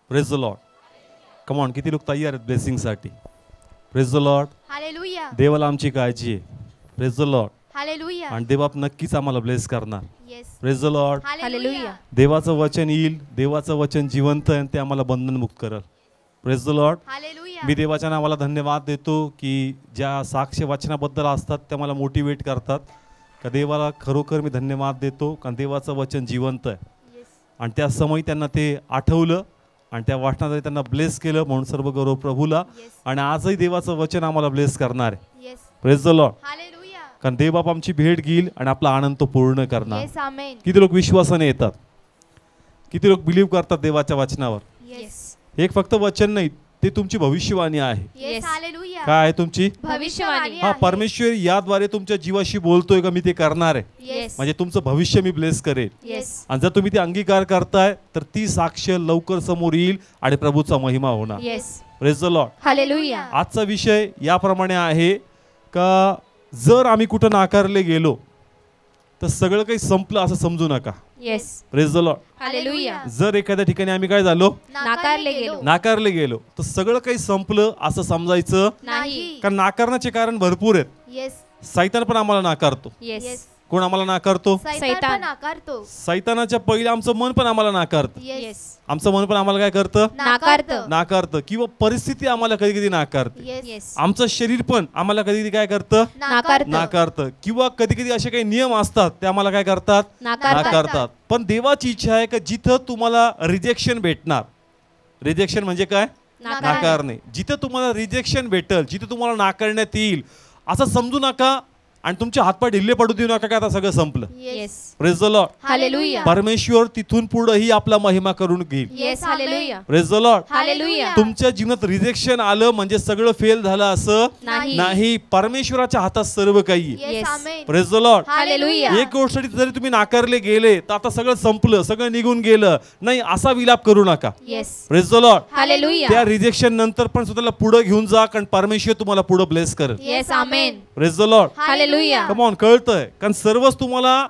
Praise the Lord. Come on, किती लोक तयार आहेत ब्लेसिंग साठी? Praise the Lord. हालेलुया. देवाला आमची काळजी आहे. Praise the Lord. हालेलुया. आणि देव नक्कीच आम्हाला ब्लेस करणार. Yes. Praise the Lord. Hallelujah. देवाचं वचन येईल, देवाचं वचन जिवंत आहे आणि ते आम्हाला बंधनमुक्त करेल. Praise the Lord. हालेलुया. मी देवाच्या नावाला धन्यवाद देतो की ज्या साक्ष वचनाबद्दल असतात त्या मला मोटिवेट करतात. का देवाला खरोखर मी धन्यवाद देतो कारण देवाचं वचन जिवंत आहे. येस. आणि त्या समय त्यांना ते आठवलं आणि त्या वचनाद्वारे त्यांना ब्लेस केलं, म्हणून सर्व गौरव प्रभूला. येस. आणि आजही देवाचं वचन आम्हाला ब्लेस करणार आहे. Yes. Praise the Lord. Hallelujah. कारण देवबाप आमची भेट घेईल आणि आपला आनंद तो पूर्ण करणार. येस. आमेन. किती लोक विश्वासाने येतात, किती लोक बिलीव्ह करतात देवाच्या वचनावर. येस. हे एक फक्त वचन नाही, ते तुमची भविष्यवाणी आहे. येस. हालेलुया. काय आहे तुमची भविष्यवाणी हा आहे. परमेश्वर याद्वारे तुमच्या जीवाशी बोलतोय का मी ते करणार आहे. येस. म्हणजे तुमचं भविष्य मी ब्लेस करेल. येस. आणि जर तुम्ही ते अंगीकार करताय तर ती साक्ष लवकर समोर येईल आणि प्रभूचा महिमा होणार. Yes. Praise the Lord. Hallelujah. आजचा विषय याप्रमाणे आहे का जर आम्ही कुठं नाकारले गेलो तर सगळं काही संपलं असं समजू नका. Yes. Praise the Lord. Hallelujah. जर एखाद्या ठिकाणी आम्ही काय झालो, नाकारले गेलो नाकारले गेलो, तर सगळं काही संपलं असं समजायचं. नाही. कारण नाकारण्याचे कारण भरपूर आहेत. येस. सैतान पण आम्हाला नाकारतो. येस. कोण आम्हाला नाकारतो? सैतान नाकारतो. सैतानाच्या पहिले आमचं मन पण आम्हाला नाकारतं. येस. आमचं मन पण आम्हाला काय करतं? नाकारतं. नाकारतं. किंवा परिस्थिती आम्हाला कधी कधी नाकारते. येस. आमचं शरीर पण आम्हाला कधी कधी काय करतं? नाकारतं. नाकारतं. किंवा कधी कधी असे काही नियम असतात ते आम्हाला काय करतात? नाकारतात. पण देवाची इच्छा आहे की जिथं तुम्हाला रिजेक्शन भेटणार, रिजेक्शन म्हणजे काय? नाकारणे. जिथं तुम्हाला रिजेक्शन भेटल, जिथं तुम्हाला नाकारण्यात येईल असं समजू नका आणि तुमचे हातपाय ढिल्ले पडू देऊ नका की आता सगळं संपलं. Yes. Praise the Lord. Hallelujah. परमेश्वर तिथून पुढेही आपला महिमा करून घेईल. Yes. Hallelujah. Praise the Lord. Hallelujah. तुमच्या जीवनात रिजेक्शन आलं म्हणजे सगळं फेल झालं असं नाही. परमेश्वराच्या हातात सर्व काही आहे. Yes. Amen. Praise the Lord. Hallelujah. एक गोष्ट जरी तुम्ही नाकारले गेले तर आता सगळं संपलं, सगळं निघून गेलं नाही असा विलाप करू नका. Yes. Praise the Lord. Hallelujah. त्या रिजेक्शन नंतर पण स्वतःला पुढे घेऊन जा कारण परमेश्वर तुम्हाला पुढे ब्लेस करेल. Yes. Amen. Praise the Lord. Hallelujah. Come on, कळतंय? कारण सर्वच तुम्हाला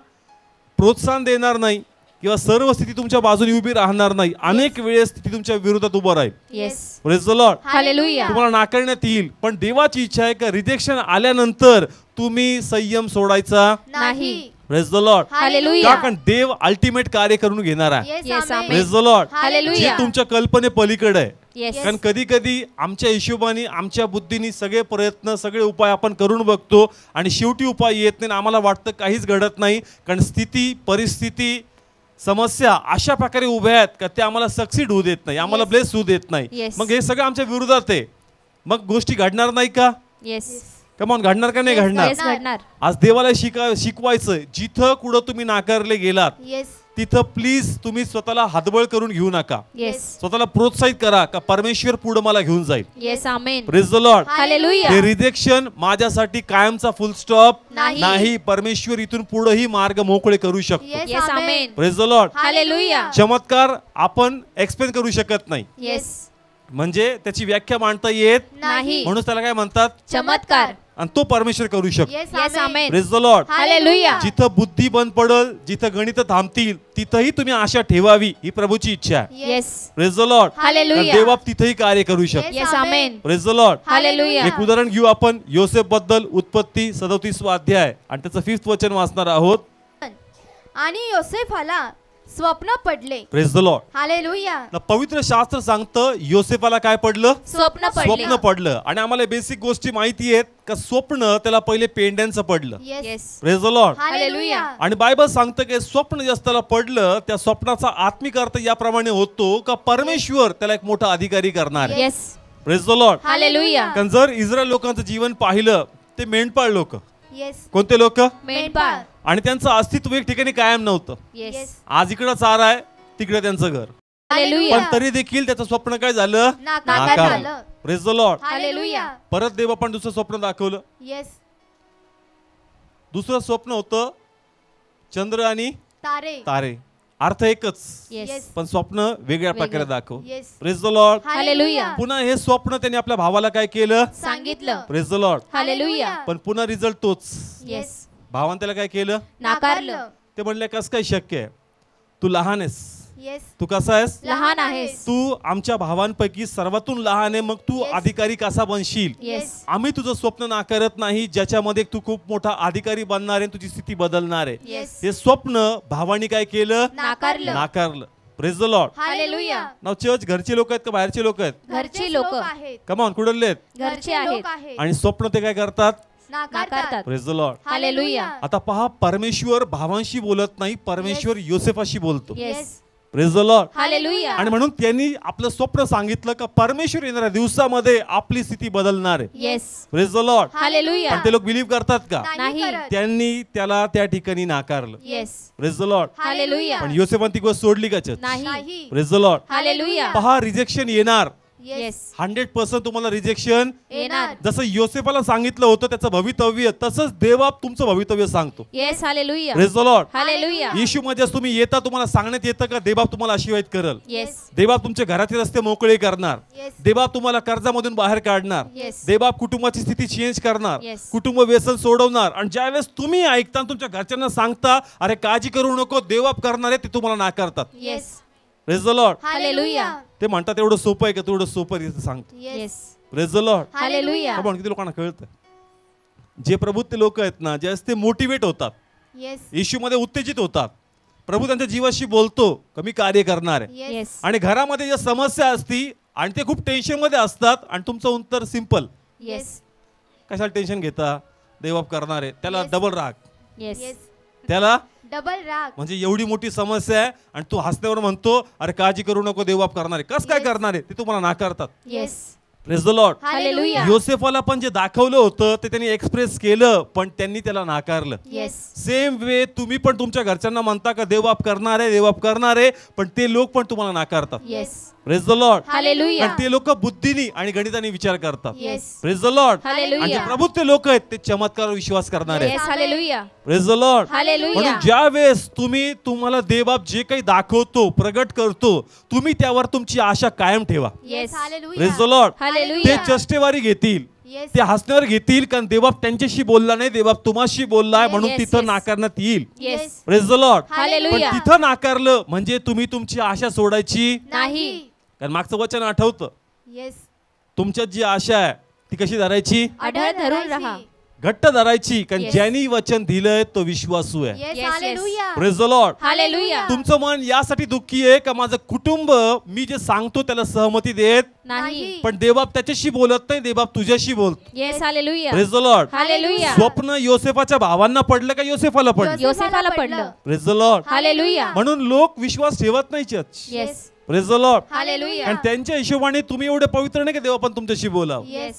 प्रोत्साहन देणार नाही किंवा सर्व स्थिती तुमच्या बाजूने उभी राहणार नाही. अनेक वेळेस स्थिती तुमच्या विरोधात उभं राहील. Yes. Praise the Lord. Hallelujah. तुम्हाला नाकारण्यात येईल पण देवाची इच्छा आहे का रिजेक्शन आल्यानंतर तुम्ही संयम सोडायचा नाही. Praise the Lord. हालेलुया. कारण देव अल्टिमेट कार्य करून घेणार आहे. Yes. Amen. Praise the Lord. जे हालेलुया. तुमच्या कल्पने पलीकडे आहे. येस. कारण कधी कधी आमच्या हिशोबाने आमच्या बुद्धीने सगळे प्रयत्न सगळे उपाय आपण करून बघतो आणि शेवटी उपाय येत नाही. आम्हाला वाटतं काहीच घडत नाही कारण स्थिती परिस्थिती समस्या अशा प्रकारे उभ्या आहेत का ते आम्हाला सक्सीड होऊ देत नाही, आम्हाला ब्लेस होऊ देत नाही. Yes. मग हे सगळं आमच्या विरोधात आहे. मग गोष्टी घडणार नाही का? येस. कमॉन, घडणार का नाही घडणार? येस. घडणार. आज देवाला शिकवायचं जिथं कुठं तुम्ही नाकारले गेलात येस. तिथं प्लीज तुम्ही स्वतःला हातबळ करून घेऊ नका. येस. स्वतःला प्रोत्साहित करा का परमेश्वर पुढे मला घेऊन जाईल. Yes. Amen. Praise the Lord. Hallelujah. हे रिजेक्शन माझ्यासाठी कायमचा फुल स्टॉप नाही. नाही. परमेश्वर इथून पुढेही मार्ग मोकळे करू शकतो. Yes. Amen. Praise the Lord. Hallelujah. चमत्कार आपण एक्सप्लेन करू शकत नाही, येस. म्हणजे त्याची व्याख्या मांडता येत नाही. म्हणून त्याला काय म्हणतात? चमत्कार. आणि तो परमेश्वर करू शकतो. Yes. Amen. Praise the Lord. Hallelujah. जिथं बुद्धी बंद पडल, जिथं गणित थांबतील तिथंही तुम्ही आशा ठेवावी ही प्रभूची इच्छा आहे. Yes. Praise the Lord. Hallelujah. देवबाप तिथेही कार्य करू शकतो. Yes. Amen. Praise the Lord. Hallelujah. एक उदाहरण घेऊ आपण योसेफ बद्दल. उत्पत्ती 37वा अध्याय आणि त्याचं 5th वचन वाचणार आहोत. आणि योसेफाला स्वप्न पडले. Praise the Lord. हालेलुया. पवित्र शास्त्र सांगतं योसेफाला काय पडलं? स्वप्न स्वप्न पडलं. आणि आम्हाला बेसिक गोष्टी माहिती आहेत का स्वप्न त्याला पहिले पेंड्यांचं पडलं. Yes. Praise the Lord. Hallelujah. आणि बायबल सांगतं की स्वप्न जे त्याला पडलं त्या स्वप्नाचा आत्मिक अर्थ याप्रमाणे होतो का परमेश्वर त्याला एक मोठा अधिकारी करणार आहे. Yes. Praise the Lord. Hallelujah. कारण जर इस्रायल लोकांचं जीवन पाहिलं ते मेंढपाळ लोक. येस. कोणते लोक? मेंढपाळ. आणि त्यांचं अस्तित्व एक ठिकाणी कायम नव्हतं. येस. आज इकडं चारा आहे तिकडे त्यांचं घर, हालेलुया. पण तरी देखील त्याचं स्वप्न काय झालं? नाकार झालं. Praise the Lord. हालेलुया. परत देव आपण दुसरं स्वप्न दाखवलं. येस. दुसरं स्वप्न होतं चंद्र आणि तारे. तारे. अर्थ एकच येस. पण स्वप्न वेगळ्या प्रकारे दाखव. Yes. Praise the Lord. Hallelujah. पुन्हा हे स्वप्न त्यांनी आपल्या भावाला काय केलं? सांगितलं. Praise the Lord. हालेलुया. पण पुन्हा रिझल्ट तोच. येस. भावाने त्याला काय केलं? नाकारलं. ते म्हणले कसं काय शक्य आहे? तू लहान आहेस, येस तू कसा आहेस? लहान आहेस. तू आमच्या भावांपैकी सर्वातून लहान आहे, मग तू Yes. अधिकारी कसा बनशील? येस. आम्ही तुझं स्वप्न नाकारत नाही, ज्याच्यामध्ये तू खूप मोठा अधिकारी बनणार आहे, तुझी स्थिती बदलणार आहे. येस हे स्वप्न भावानी काय केलं? नाकारलं. नाकारलं. Praise the Lord. Hallelujah. Now church घरचे लोक आहेत का बाहेरचे लोक आहेत? घरची लोक आहेत. कमॉन, कुठले आहेत? घरचे आहेत. लोक आहेत. आणि स्वप्न ते काय करतात? नाकारतात. Praise the Lord. हालेलुया. आता पहा, परमेश्वर भावांशी बोलत नाही, परमेश्वर योसेफाशी बोलतो. Yes. Praise the Lord. Hallelujah. आणि म्हणून त्यांनी आपलं स्वप्न सांगितलं का परमेश्वर येणाऱ्या दिवसामध्ये आपली स्थिती बदलणार आहे. Yes. Praise the Lord. Hallelujah. पण ते लोक बिलीव्ह करतात का? नाही. करत. त्यांनी त्याला त्या ठिकाणी नाकारलं. Yes. Praise the Lord. Hallelujah. पण योसेफान ती गोष्ट सोडली का चर्च? नाही. नाही. Praise the Lord. हालेलुया. पहा, रिजेक्शन येणार. येस. 100% तुम्हाला रिजेक्शन. येणार. जसं योसेफाला सांगितलं होतं त्याचं भवितव्य, तसंच देव तुमचं भवितव्य सांगतो. Yes. Hallelujah. Praise the Lord. Hallelujah. Yeshu मध्ये तुम्ही येता, तुम्हाला सांगण्यात येतं का देवबाप तुम्हाला आशीर्वाद करल, येस. देवबाप तुमचे घराचे रस्ते मोकळे करणार, येस. देवबाप तुम्हाला कर्जामधून बाहेर काढणार, येस. देवबाप कुटुंबाची स्थिती चेंज करणार, Yes. कुटुंब व्यसन सोडवणार. आणि ज्यावेळेस तुम्ही ऐकता आणि तुमच्या घरच्यांना सांगता अरे काळजी करू नको देवबाप करणार आहे, ते तुम्हाला नाकारतात. Yes. Praise the Lord. Hallelujah. ते म्हणतात एवढं सोपं आहे का? तेवढं सोपं आहे, सांगतो. Yes. Praise the Lord. Hallelujah. आपण किती लोकांना कळतं? जे प्रभू ते लोक आहेत ना, ज्यावेळेस ते मोटिवेट होतात, येस. येशूमध्ये उत्तेजित होतात, प्रभू त्यांच्या जीवाशी बोलतो कमी कार्य करणार आहे. येस. आणि घरामध्ये ज्या समस्या असती आणि ते खूप टेन्शन मध्ये असतात आणि तुमचं उत्तर सिंपल, येस. कशाला टेन्शन घेता, देवबाप करणार आहे. त्याला Yes. डबल राग, येस. येस. त्याला डबल राग. म्हणजे एवढी मोठी समस्या आहे आणि तू हसण्यावर म्हणतो अरे काळजी करू नको देवबाप करणार आहे. कसं काय Yes. करणार आहे? ते तुम्हाला नाकारतात. Yes. Praise the Lord. Hallelujah. योसेफाला पण जे दाखवलं होतं ते त्यांनी एक्सप्रेस केलं, पण त्यांनी त्याला नाकारलं. येस. सेम वे तुम्ही पण तुमच्या घरच्यांना म्हणता का देवबाप करणार आहे, देवबाप करणार आहे, पण ते लोक पण तुम्हाला नाकारतात. Yes. Praise the Lord. Hallelujah. पण ते लोक बुद्धीनी आणि गणिताने विचार करतात. येस. Praise the Lord. आणि जे हालेलुया. प्रभू ते लोक आहेत ते चमत्कार विश्वास करणार आहेत. Yes. Hallelujah. Praise the Lord. Hallelujah. म्हणून ज्या वेळेस तुम्हाला देवबाप जे काही दाखवतो, प्रगट करतो, तुम्ही त्यावर तुमची आशा कायम ठेवा. Yes. Hallelujah. Praise the Lord. ते हालेलुया. चष्टेवारी घेतील, येस. ते हसण्यावर घेतील, कारण देवबाप त्यांच्याशी बोलला नाही, देवबाप तुम्हाशी बोललाय, म्हणून Yes, तिथं yes. नाकारण्यात येईल. येस. Praise the Lord. पण हालेलुया. तिथं नाकारलं म्हणजे तुम्ही तुमची आशा सोडायची, नाही. कारण मागचं वचन आठवतं, येस. तुमच्यात जी आशा आहे ती कशी धरायची? अढळ धरून राहा. घट्ट धरायची, कारण Yes. ज्यांनी वचन दिलंय तो विश्वासू आहे. Yes. Yes, yes. Hallelujah. Praise the Lord. Hallelujah. तुमचं मन यासाठी दुःखी आहे का माझं कुटुंब मी जे सांगतो त्याला सहमती देत, नाही. पण देवबाप त्याच्याशी बोलत नाही, देवबाप तुझ्याशी बोलतो. Yes. Hallelujah. Praise the Lord. Hallelujah. स्वप्न योसेफाच्या भावांना पडलं का योसेफाला पडलं? योसेफाला पडलं. Praise the Lord. हालेलुया. म्हणून लोक विश्वास ठेवत नाही church. Yes. Praise the Lord. Hallelujah. आणि त्यांच्या हिशोबाने तुम्ही एवढे पवित्र नाही का देवा पण तुमच्याशी बोलाव. Yes.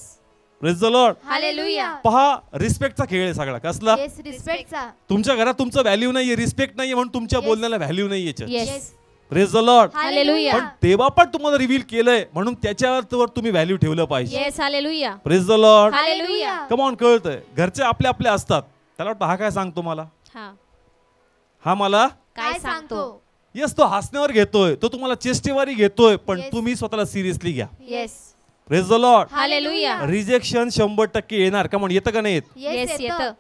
Praise the Lord. Hallelujah. पहा, रिस्पेक्टचा खेळ आहे सगळा. कसला? येस. रिस्पेक्टचा. तुमच्या घरात तुमचं व्हॅल्यू नाहीये, रिस्पेक्ट नाहीये, म्हणून तुमच्या Yes. बोलण्याला व्हॅल्यू नाहीये church. Yes. Praise the Lord. Hallelujah. पण देवा पण तुम्हाला रिव्हील केलंय, म्हणून त्याच्यावर तुम्ही व्हॅल्यू ठेवलं पाहिजे. Yes. Hallelujah. Praise the Lord. Hallelujah. Come on, कळतंय. घरचे आपले आपले असतात, त्याला वाटतं हा काय सांगतो मला, हा. हा मला काय सांगतो? येस, तो हसण्यावर घेतोय, तो तुम्हाला चेष्टेवारी घेतोय, पण Yes. तुम्ही स्वतःला सिरियसली घ्या. Yes. Praise the Lord. Hallelujah. Rejection 100% येणार. का म्हणून येतं का नाही येत? येस. येतं.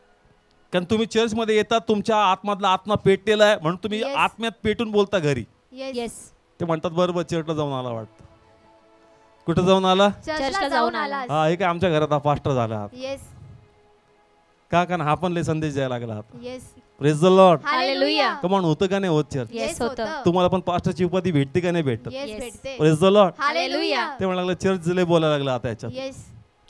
कारण तुम्ही चर्च मध्ये येतात, तुमच्या आतमधला आत्मा पेटलेला आहे, म्हणून तुम्ही Yes. आत्म्यात पेटून बोलता घरी. येस. येस. ते म्हणतात बरोबर चर्चला जाऊन आला वाटतं. कुठं जाऊन आला? चर्चला जाऊन आला. हा, हे काय आमच्या घरात हा पास्टर झाला आहात. येस. का? कारण हा पण लय संदेश द्यायला लागला आता. Yes. Praise the Lord. Hallelujah. कमान, होतं का नाही होत चर्च? येस होतं. तुम्हाला पण पास्टरची उपाधी भेटते का नाही भेटत? येस. Yes. भेटते. Praise the Lord. हालेलुया. ते म्हणायला लागलं चर्च लय बोलायला लागला आता याच्यात. येस.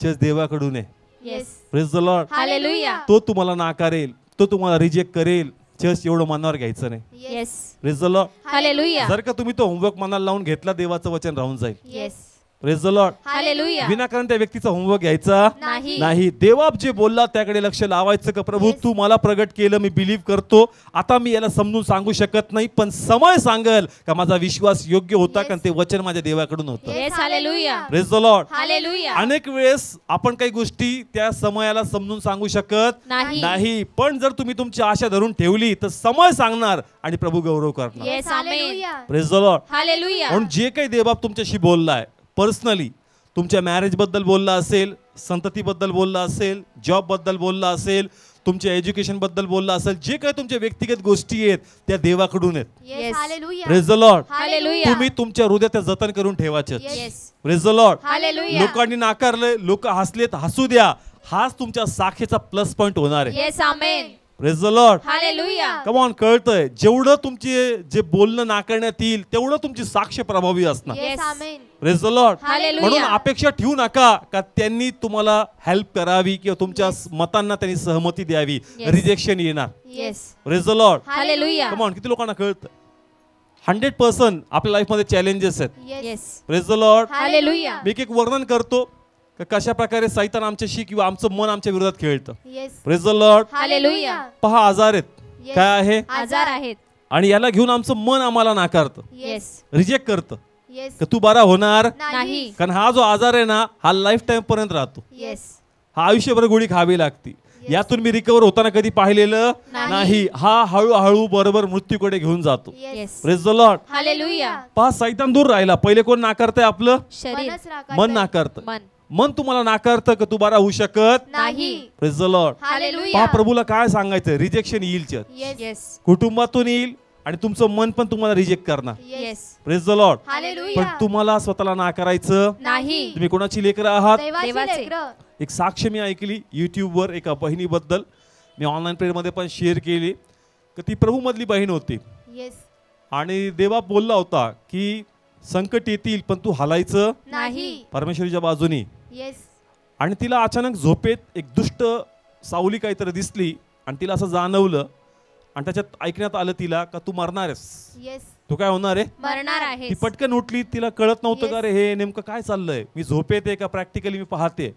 चर्च देवाकडून आहे. Yes. Praise the Lord. Hallelujah. तो तुम्हाला नाकारेल, तो तुम्हाला रिजेक्ट करेल. चर्च एवढं मनावर घ्यायचं नाही. Yes. Praise the Lord. Hallelujah. जर का तुम्ही तो होमवर्क मनाला लावून घेतला, देवाचं वचन राहून जाईल. Yes. Praise the Lord. Hallelujah. विनाकारण त्या व्यक्तीचा होमवर्क घ्यायचा नाही. नाही. देवा जे बोलला त्याकडे लक्ष लावायचं का प्रभू Yes. तू मला प्रगट केलं, मी बिलीव्ह करतो, आता मी याला समजून सांगू शकत नाही, पण समय सांगेल का माझा विश्वास योग्य होता, Yes. कारण ते वचन माझ्या देवाकडून होतं. Yes. Hallelujah. Praise the Lord. Hallelujah. अनेक वेळेस आपण काही गोष्टी त्या समयाला समजून सांगू शकत नाही. नाही, पण जर तुम्ही तुमची आशा धरून ठेवली तर समय सांगणार आणि प्रभू गौरव करणार. Yes. Amen. Hallelujah. Praise the Lord. Hallelujah. म्हणून जे काही देवबाप तुमच्याशी बोललाय, पर्सनली तुमच्या मॅरेज बद्दल बोलला असेल, संततीबद्दल बोलला असेल, जॉब बद्दल बोलला असेल, तुमच्या एज्युकेशन बद्दल बोलला असेल, जे काही तुमच्या व्यक्तिगत गोष्टी आहेत त्या देवाकडून आहेत. Yes. Hallelujah. Praise the Lord. Hallelujah. तुम्ही तुमच्या हृदयात त्या जतन करून ठेवायचे. Yes. Praise the Lord. Hallelujah. लोकांनी नाकारलंय, लोक हसलेत, हसू द्या. हाच तुमच्या साखीचा प्लस पॉइंट होणार आहे. Yes amen. Praise the Lord. Hallelujah. Come on, कळतंय जेवढं तुमचे जे बोलणं नाकारण्यात येईल तेवढं तुमची साक्ष प्रभावी असणार. Yes. Amen. Praise the Lord. Hallelujah. म्हणून अपेक्षा ठेवू नका का त्यांनी तुम्हाला हेल्प करावी किंवा तुमच्या मतांना त्यांनी सहमती द्यावी. Yes. रिजेक्शन येणार. Yes. Praise the Lord. Hallelujah. Come on, किती लोकांना कळतं? 100% आपल्या लाईफमध्ये चॅलेंजेस आहेत. Yes. Yes. Praise the Lord. Hallelujah. मी एक वर्णन करतो का कशा प्रकारे सैतान आमच्याशी किंवा आमचं मन आमच्या विरोधात खेळतं. Yes. Praise the Lord. Hallelujah. पहा, आजार आहेत. Yes. काय आहे? आजार आहेत. आणि याला घेऊन आमचं मन आम्हाला नाकारतं, येस. रिजेक्ट करतं Yes. का तू बरा होणार. नाही. कारण हा जो आजार आहे ना, हा लाईफ टाइम पर्यंत राहतो. Yes. हा आयुष्यभर गोळी खावी लागती. यातून मी रिकवर होताना कधी पाहिलेलं नाही. नाही. हा हळूहळू बरोबर मृत्यूकडे घेऊन जातो. Yes. Yes. Praise the Lord. Hallelujah. पहा, सैतान दूर राहिला. पहिले कोण नाकारतंय? आपलं शरीर. मनच राखायचं. मन नाकारतं. मन. मन तुम्हाला नाकारतं का तू बरा होऊ शकत. नाही. Praise the Lord. हालेलुया. पहा, प्रभूला काय सांगायचं? रिजेक्शन येईल. Yes. येस. कुटुंबातून येईल आणि तुमचं मन पण तुम्हाला रिजेक्ट करणार. Yes. Yes. Praise the Lord. Hallelujah. पण तुम्हाला स्वतःला नाकारायचं. नाही. तुम्ही कोणाची लेकरं आहात? देवाची देवाचे. लेकरं. एक साक्ष मी ऐकली युट्यूबवर एका बहिणीबद्दल. मी ऑनलाईन प्रेयरमध्ये पण शेअर केली की ती प्रभूमधली बहीण होती Yes. आणि देवा बोलला होता की संकट येतील पण तू हलायचं नाही. परमेश्वरीच्या बाजूनी. Yes. आणि तिला अचानक झोपेत एक दुष्ट सावली काहीतरी दिसली आणि तिला असं जाणवलं आणि त्याच्यात ऐकण्यात आलं तिला का तू मरणार आहेस. Yes. तू काय होणार आहे. मरणार आहे. ती पटकन उठली. तिला कळत नव्हतं Yes. का रे हे नेमकं काय चाललंय. मी झोपेत आहे का प्रॅक्टिकली मी पाहते.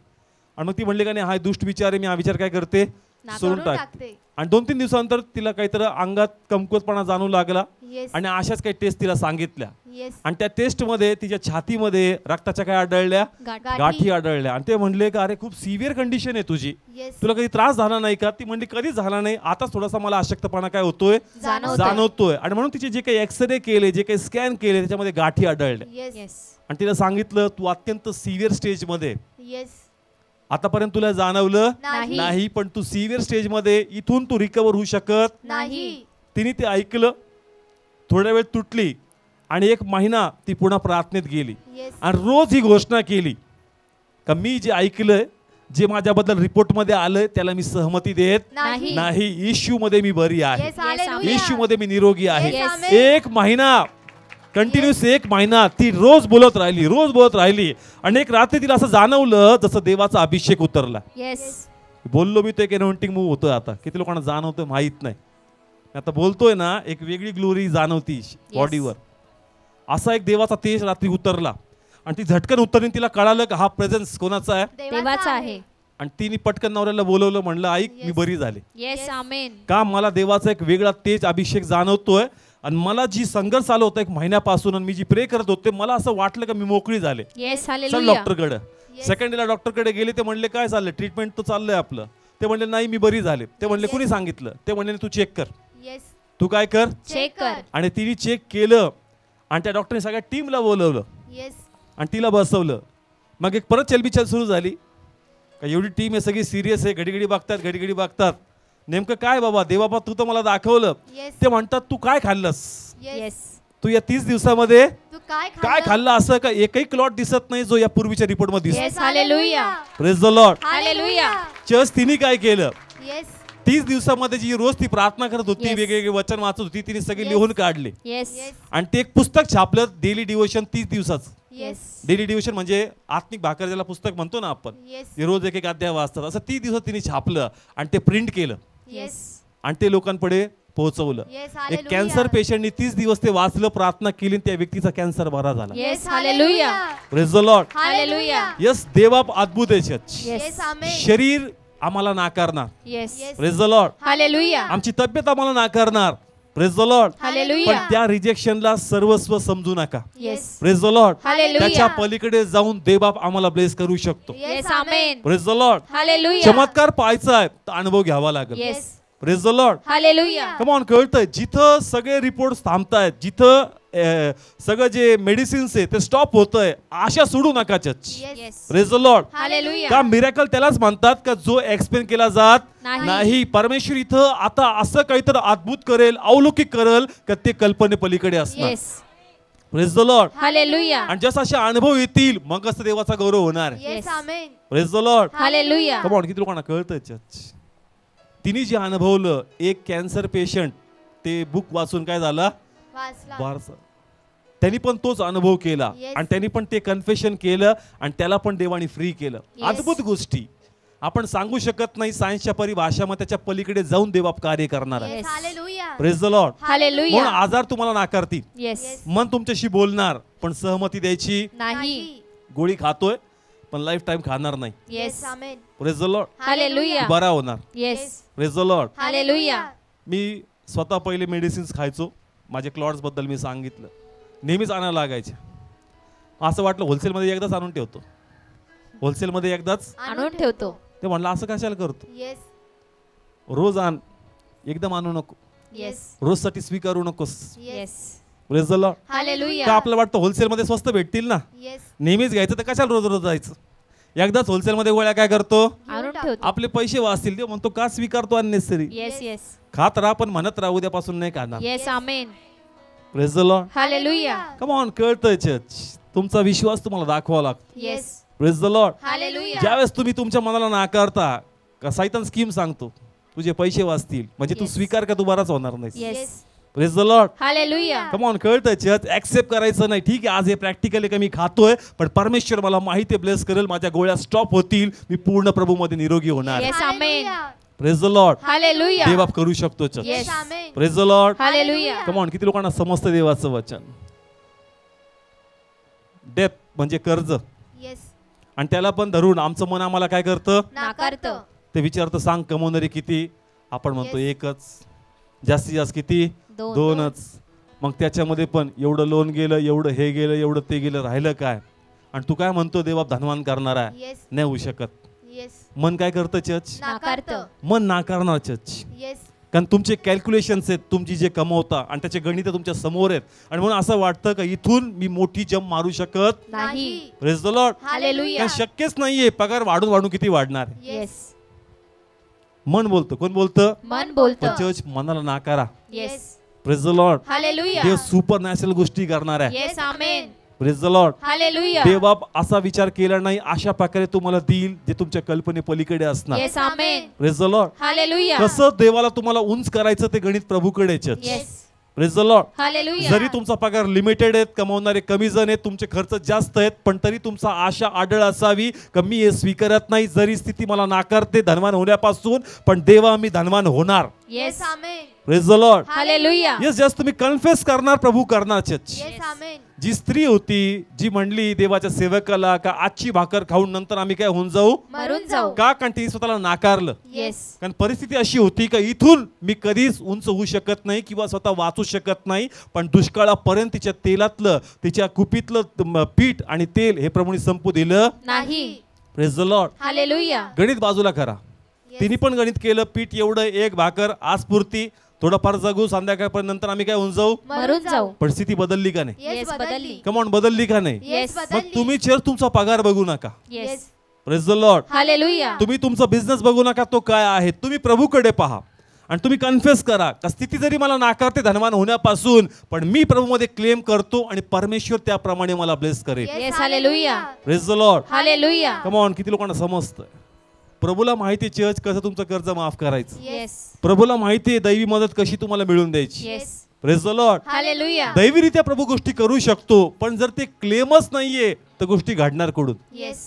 आणि मग ती म्हणली का नाही हा दुष्ट विचार आहे, मी हा विचार काय करते सोडून सोडून टाकते. टाकते. आणि 2-3 दिवसानंतर तिला काहीतरी अंगात कमकुवतपणा जाणवू लागला Yes. आणि अशाच काही टेस्ट तिला सांगितल्या Yes. आणि त्या टेस्टमध्ये तिच्या छातीमध्ये रक्ताच्या काय आढळल्या, गाठ. गाठी आढळल्या. आणि ते म्हणले का अरे खूप सिव्हिअर कंडिशन आहे तुझी, Yes. तुला कधी त्रास झाला नाही का. ती म्हणली कधीच झाला नाही, आताच थोडासा मला अशक्तपणा काय होतोय जाणवतोय. आणि म्हणून तिचे जे काही एक्सरे केले, जे काही स्कॅन केले त्याच्यामध्ये गाठी आढळल्या. Yes. येस. आणि तिला सांगितलं तू अत्यंत सिव्हिअर स्टेजमध्ये. Yes. आतापर्यंत तुला जाणवलं नाही. नाही पण तू सिव्हिअर स्टेजमध्ये, इथून तू रिकवर होऊ शकत. नाही. तिने ते ऐकलं, थोड्या वेळ तुटली आणि 1 महिना ती पुन्हा प्रार्थनेत गेली Yes. आणि रोज ही घोषणा केली का मी जे ऐकलंय, जे माझ्याबद्दल रिपोर्टमध्ये आलंय त्याला मी सहमती देत नाही. नाही. येशू मध्ये मी बरी आहे, Yes. Hallelujah. येशू मध्ये मी निरोगी आहे. Yes. Amen. 1 महिना कंटिन्युअस 1 महिना ती रोज बोलत राहिली आणि एक रात्री तिला असं जाणवलं जसं देवाचा अभिषेक उतरला. येस. बोललो मी तो एक एनॉइंटिंग मूव होतोय. आता किती लोकांना जाणवतोय माहित नाही. मी आता बोलतोय ना, एक वेगळी ग्लोरी जाणवती बॉडीवर. असा एक देवाचा तेज रात्री उतरला आणि ती झटकन उतरली. तिला कळालं का हा प्रेझेन्स कोणाचा आहे. देवाचा आहे. आणि तिने पटकन नवऱ्याला बोलवलं, म्हणलं ऐक मी Yes. बरी झाले. येस. आमेन. का मला देवाचा एक वेगळा तेज अभिषेक जाणवतोय आणि मला जी संघर्ष आला होता 1 महिन्यापासून आणि मी जी प्रे करत होते मला असं वाटलं का मी मोकळी झाले. येस. चल हालेलुया. डॉक्टरकडे. Yes. सेकंड डेला डॉक्टरकडे गेले. ते म्हणले काय चाललंय, ट्रीटमेंट तर चाललंय आपलं. ते म्हणले नाही मी बरी झाले. ते म्हणले Yes. कुणी सांगितलं. ते म्हणले तू चेक कर. Yes. तू काय कर. चेक कर. आणि तिने चेक केलं आणि त्या डॉक्टरने सगळ्या टीमला बोलवलं Yes. आणि तिला बसवलं. मग एक परत चलबिचल सुरू झाली का एवढी टीम आहे सगळी सिरियस आहे, घडी घडी बघतात नेमकं काय बाबा देवाबा तू तर मला दाखवलं. Yes. ते म्हणतात तू काय खाल्लंस, Yes. येस. तू या 30 दिवसामध्ये तू काय काय खाल्लं. असं का एकही क्लॉट दिसत नाही जो या पूर्वीच्या रिपोर्ट मध्ये दिसतो. Yes. Hallelujah. Praise the Lord. Hallelujah. Church तिने काय केलं, Yes. 30 दिवसामध्ये जी रोज ती प्रार्थना करत होती, Yes. वेगवेगळे वचन वाचत होती, तिने सगळे Yes. लिहून काढले येस. Yes. आणि ते एक पुस्तक छापलं, डेली डिवोशन 30 दिवसाचं. Yes. डेली डिवोशन म्हणजे आत्मिक भाकर ज्याला पुस्तक म्हणतो ना आपण, Yes. ते रोज एक अध्याय वाचतात. असं 30 दिवसात तिने छापलं आणि ते प्रिंट केलं Yes. आणि ते लोकांपुढे पोहोचवलं. Yes. एक Hallelujah. कॅन्सर पेशंटनी 30 दिवस ते वाचलं, प्रार्थना केली, त्या व्यक्तीचा कॅन्सर बरा झाला. Yes. Hallelujah. Praise the Lord. Hallelujah. Yes, देवाप अद्भुत आहे. येस. Yes. Amen. शरीर आम्हाला नाकारणार. Yes. Yes. Praise the Lord. Hallelujah. आमची तब्येत आम्हाला नाकारणार. Praise the Lord. पण हालेलुया. त्या रिजेक्शनला सर्वस्व समजू नका. Yes. Praise the Lord. Hallelujah. त्याच्या पलीकडे जाऊन देवबाप आम्हाला ब्लेस करू शकतो. Yes. Amen. Praise the Lord. Hallelujah. चमत्कार पाहायचा आहे तर अनुभव घ्यावा लागेल. Yes. Praise the Lord. Hallelujah. Come on, कळतंय जिथं सगळे रिपोर्ट थांबतायत, जिथं सगळं जे मेडिसिन्स आहे ते स्टॉप होतंय, आशा सोडू नका church. Yes. Praise the Lord. Hallelujah. का मिरेकल त्यालाच म्हणतात का जो एक्सप्लेन केला जात नाही. नाही. परमेश्वर इथं आता असं काहीतरी अद्भुत करेल, अलौकिक करेल का ते कल्पने पलीकडे असणार. Yes. Praise the Lord. Hallelujah. आणि जसं असे अनुभव येतील मग कसं देवाचा गौरव होणार. Yes. Amen. Praise the Lord. Hallelujah. Come on, किती लोकांना कळतं चर्च. तिने जे अनुभवलं, एक कॅन्सर पेशंट ते बुक वाचून काय झालं, वाचला. वारसा त्यांनी पण तोच अनुभव केला Yes. आणि त्यांनी पण ते कन्फेशन केलं आणि त्याला पण देवाने फ्री केलं. Yes. अद्भुत गोष्टी आपण सांगू शकत नाही, सायन्सच्या परिभाषामध्ये त्याच्या पलीकडे जाऊन देव कार्य करणार आहे. Yes. Hallelujah. Praise the Lord. Hallelujah. म्हणून आजार तुम्हाला नाकारतील, येस. Yes. मन तुमच्याशी बोलणार पण सहमती द्यायची. नाही. गोळी खातोय पण लाईफ टाइम खाणार नाही. Yes. Amen. Praise the Lord. Hallelujah. बरा होणार. Yes. Praise the Lord. Hallelujah. मी स्वतः पहिले मेडिसिन्स खायचो, माझे क्लॉट्स बद्दल मी सांगितलं, नेहमीच आणायला लागायचे. असं वाटलं होलसेलमध्ये एकदाच आणून ठेवतो, होलसेलमध्ये एकदाच. आणून ठेवतो. ते म्हणलं असं कशाला करतो, येस. रोज आण, एकदम आणू नको, येस. रोजसाठी स्वीकारू नकोस. Yes. Praise the Lord. Hallelujah. का आपल्याला वाटतं होलसेलमध्ये स्वस्त भेटतील ना, येस. नेहमीच घ्यायचं तर कशाला रोज रोज जायचं. एकदाच होलसेलमध्ये गोळ्या काय करतो, आणून ठेवतो. आपले पैसे वाचतील ते म्हणतो, का स्वीकारतो अननेसरी. येस. येस. खात राहा पण म्हणत राहा उद्यापासून नाही खाणार. Yes. Amen. Praise the Lord. Hallelujah. Come on, कळतंय चर्च. तुमचा विश्वास तुम्हाला दाखवावा लागतो. Yes. Praise the Lord. Hallelujah. ज्यावेळेस तुम्ही तुमच्या मनाला नाकारता का सैतान स्कीम सांगतो तुझे पैसे वाचतील, म्हणजे तू Yes. स्वीकार का तू बराच होणार नाही. Yes. Praise the Lord. Hallelujah. Come on, कळतंय चर्च. ऍक्सेप्ट करायचं नाही, ठीक आहे आज हे प्रॅक्टिकली का मी खातोय पण परमेश्वर मला माहिती ब्लेस करेल, माझ्या गोळ्या स्टॉप होतील, मी पूर्ण प्रभूमध्ये निरोगी होणार. Yes. Amen. Praise the Lord. Hallelujah. देव करू शकतो church. Yes. Amen. Praise the Lord. Hallelujah. Come on, किती लोकांना समजतं देवाचं वचन. डेथ म्हणजे कर्ज, येस. आणि त्याला पण धरून आमचं मन आम्हाला काय करतं, नाकारतं. ते विचारतं सांग कमवणारे किती, आपण म्हणतो Yes. एकच, जास्तीत जास्त किती, दोन. दोनच. मग त्याच्यामध्ये पण एवढं लोन गेलं, एवढं हे गेलं, एवढं ते गेलं, राहिलं काय. आणि तू काय म्हणतो देवा धनवान करणार आहे, येस. नाही होऊ शकत. येस. मन काय करतं चर्च, नाकारतं. मन नाकारणार चर्च. येस. कारण तुमचे कॅल्क्युलेशन्स आहेत, तुमची जे कमवता आणि त्याचे गणित तुमच्या समोर आहेत, आणि म्हणून असं वाटतं का इथून मी मोठी जंप मारू शकत. नाही. Praise the Lord. हालेलुया. कारण शक्यच नाहीये, पगार वाढून वाढून किती वाढणार आहे. येस. मन बोलतं, कोण बोलतं, मन पण बोलतं. चर्च मनाला नाकारा. Yes. Praise the Lord. Hallelujah. देव सुपर नॅचरल गोष्टी करणार आहे. Yes. Amen. Praise the Lord. Hallelujah. देव बाप असा विचार केला नाही, अशा प्रकारे तुम्हाला देईल जे तुमच्या कल्पने पलीकडे असणार. Yes. Amen. Praise the Lord. Hallelujah. कसं देवाला तुम्हाला उंच करायचं ते गणित प्रभूकडे church. Yes. Praise the Lord. Hallelujah. जरी तुमचा पगार लिमिटेड आहेत, कमवणारे कमी जण आहेत, तुमचे खर्च जास्त आहेत, पण तरी तुमचा आशा आढळ असावी का मी हे स्वीकारत नाही, जरी स्थिती मला नाकारते धनवान होण्यापासून, पण देवा मी धनवान होणार. Yes. Amen. Praise the Lord. Hallelujah. Yes, just तुम्ही कन्फेस करणार, प्रभू करणार चर्च. येस. आमेन. जी स्त्री होती जी म्हणली देवाच्या सेवकाला का आजची भाकर खाऊन नंतर आम्ही काय होऊन जाऊ, मरून जाऊ. का कारण तिने स्वतःला नाकारलं. येस. कारण परिस्थिती अशी होती का इथून मी कधीच उंच होऊ शकत नाही किंवा स्वतः वाचू शकत नाही, पण दुष्काळापर्यंत तिच्या तेलातलं, तिच्या कुपीतलं पीठ आणि तेल हे प्रभूने संपू दिलं. नाही. Praise the Lord. हालेलुया. गणित बाजूला करा, तिने पण गणित केलं, पीठ एवढं, एक भाकर आज पुरती, थोडंफार जगू, संध्याकाळपर्यंत नंतर आम्ही काय होऊन जाऊ. मरून जाऊ. परिस्थिती बदलली का नाही, येस. बदलली. कमॉन बदलली का नाही. येस. मग तुम्ही चर्च तुमचा पगार बघू नका. Yes. Praise the Lord. Hallelujah. तुम्ही तुमचा बिझनेस बघू नका तो काय आहे, तुम्ही प्रभूकडे पहा आणि तुम्ही कन्फेस करा का स्थिती जरी मला नाकारते धनवान होण्यापासून, पण मी प्रभूमध्ये क्लेम करतो आणि परमेश्वर त्याप्रमाणे मला ब्लेस करेल. Yes. Hallelujah. Praise the Lord. Hallelujah. Come on, किती लोकांना समजतंय. प्रभूला माहिती आहे चर्च कसं तुमचं कर्ज माफ करायचं. येस. प्रभूला माहिती आहे दैवी मदत कशी तुम्हाला मिळून द्यायची. Yes. Praise the Lord. Hallelujah. दैवीरित्या प्रभू गोष्टी करू शकतो, पण जर ते क्लेमच नाहीये तर गोष्टी घडणार कुठून. Yes.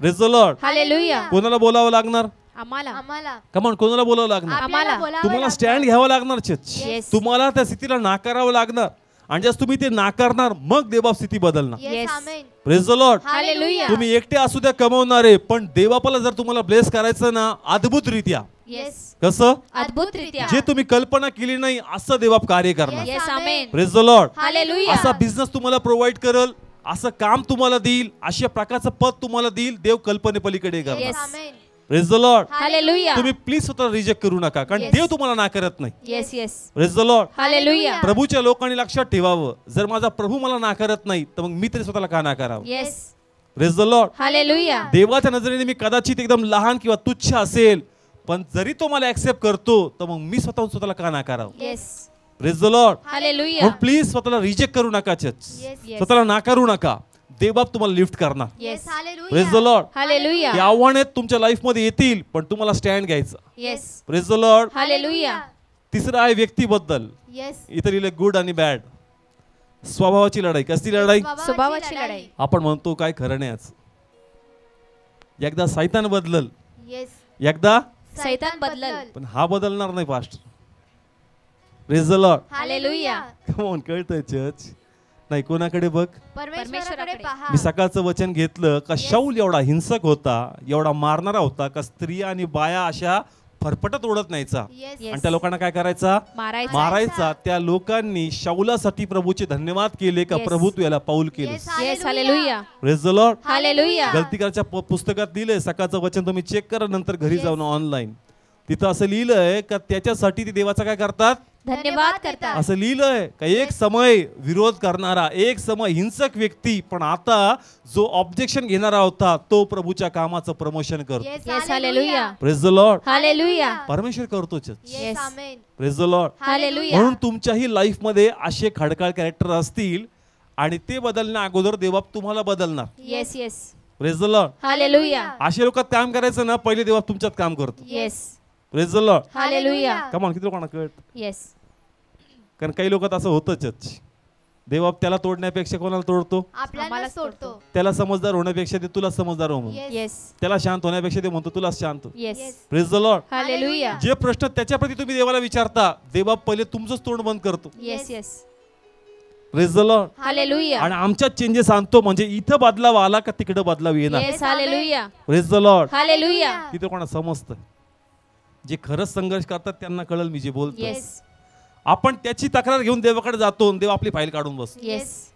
Praise the Lord. Hallelujah. कोणाला बोलावं लागणार, आम्हाला. आम्हाला. कमॉन कोणाला बोलावं लागणार, आम्हाला. बोलावं तुम्हाला लागतं. स्टँड घ्यावं लागणार चर्च. Yes. तुम्हाला त्या स्थितीला नाकारावं लागणार, आणि जर तुम्ही ते नाकारणार मग देवबाप स्थिती बदलणार. Yes. Yes. Amen. Praise the Lord. Hallelujah. तुम्ही एकटे असू द्या कमवणारे, पण देवापाला जर तुम्हाला ब्लेस करायचं ना अद्भुत रित्या, येस. कसं अद्भुत रित्या. जे तुम्ही कल्पना केली नाही असं देवबाप कार्य करणार. Yes. Yes. Amen. Praise the Lord. Hallelujah. असा बिझनेस तुम्हाला प्रोव्हाइड करल, असं काम तुम्हाला देईल, अशा प्रकारचं पद तुम्हाला देईल, देव कल्पने पलीकडे करणार. Yes. Amen. Praise the Lord. Hallelujah. तुम्ही प्लीज स्वतःला रिजेक्ट करू नका, कारण Yes. देव तुम्हाला नाकारत नाही. Yes yes. Praise the Lord. Hallelujah. प्रभूच्या लोकांनी लक्षात ठेवावं, जर माझा प्रभू मला नाकारत नाही तर मग मी तरी स्वतःला का नाकारावं. Yes. Praise the Lord. Hallelujah. देवाच्या नजरेने मी कदाचित एकदम लहान किंवा तुच्छ असेल, पण जरी तो मला ऍक्सेप्ट करतो तर मग मी स्वतःला का नाकारावं. Yes. Praise the Lord. Hallelujah. म्हणून प्लीज स्वतःला रिजेक्ट करू नका चर्च. Yes. स्वतःला नाकारू नका. देवबाप तुम्हाला लिफ्ट करणार. Yes. Praise the Lord. Hallelujah. ते आव्हाने तुमच्या लाईफ मध्ये येतील, पण तुम्हाला स्टँड घ्यायचा. Yes. Praise the Lord. Hallelujah. तिसरं आहे व्यक्तीबद्दल. येस. इथं लिहिलं गुड आणि बॅड. स्वभावाची लढाई. कसली लढाई. स्वभावाची लढाई. आपण म्हणतो काय खरं नाही आज. एकदा सैतान बदलल, येस. एकदा सैतान बदलल. पण हा बदलणार नाही pastor. Praise the Lord. Hallelujah. Come on, कळतंय चर्च. नाही, कोणाकडे बघ. परमेश्वराकडे पहा. मी सकाळचं वचन घेतलं का शाऊल एवढा हिंसक होता, एवढा मारणारा होता का स्त्रिया आणि बाया अशा फरफटत ओढत नाहीचा. येस. Yes. आणि त्या लोकांना काय करायचा. मारायचा. मारायचा. त्या लोकांनी शाऊलासाठी प्रभूचे धन्यवाद केले का Yes. प्रभू तू याला पाऊल केलं. Yes. Yes. Hallelujah. Praise the Lord. Hallelujah. गलती करायच्या पुस्तकात लिहिलंय, सकाळचं वचन तुम्ही चेक करा नंतर घरी Yes. जाऊन ऑनलाईन. तिथं असं लिहिलंय का त्याच्यासाठी ते देवाचा काय करतात. धन्यवाद करतात. असं लिहिलंय का एक समय विरोध करणारा, एक समय हिंसक व्यक्ती, पण आता जो ऑब्जेक्शन घेणारा होता तो प्रभूच्या कामाचं प्रमोशन करतो. Yes. Yes. Hallelujah. Praise the Lord. Hallelujah. परमेश्वर करतो church. Yes. Yes. Amen. Praise the Lord. Hallelujah. म्हणून तुमच्याही लाईफ मध्ये असे खडकाळ कॅरेक्टर असतील आणि ते बदलण्या अगोदर देवबाप तुम्हाला बदलणार. Yes yes. Praise the Lord. Hallelujah. अशा लोकात काम करायचं ना, पहिले देवबाप तुमच्यात काम करतो. Yes. Praise the Lord. Hallelujah. कमान, किती लोकांना कळत. येस. कारण काही लोकात असं होतं चर्च. देवबाप त्याला तोडण्यापेक्षा कोणाला तोडतो. आपल्यालाच तोडतो. त्याला समजदार होण्यापेक्षा ते तुला समजदार हो म्हणून. येस. येस. त्याला शांत होण्यापेक्षा ते म्हणतो तुला शांत हो. Yes. Yes. Praise the Lord. Hallelujah. जे प्रश्न त्याच्याप्रती तुम्ही देवाला विचारता, देवबाप पहिले तुमचंच तोंड बंद करतो. Yes yes. Praise the Lord. Hallelujah. आणि आमच्यात चेंजेस आणतो, म्हणजे इथं बदलाव आला का तिकडे बदलाव येणार. Yes. Hallelujah. Praise the Lord. Hallelujah. तिथे कोणा समजतं. जे खरंच संघर्ष करतात त्यांना कळल मी जे बोलतो. येस. आपण त्याची तक्रार घेऊन देवाकडे जातो आणि देव आपली फाईल काढून बसतो. येस.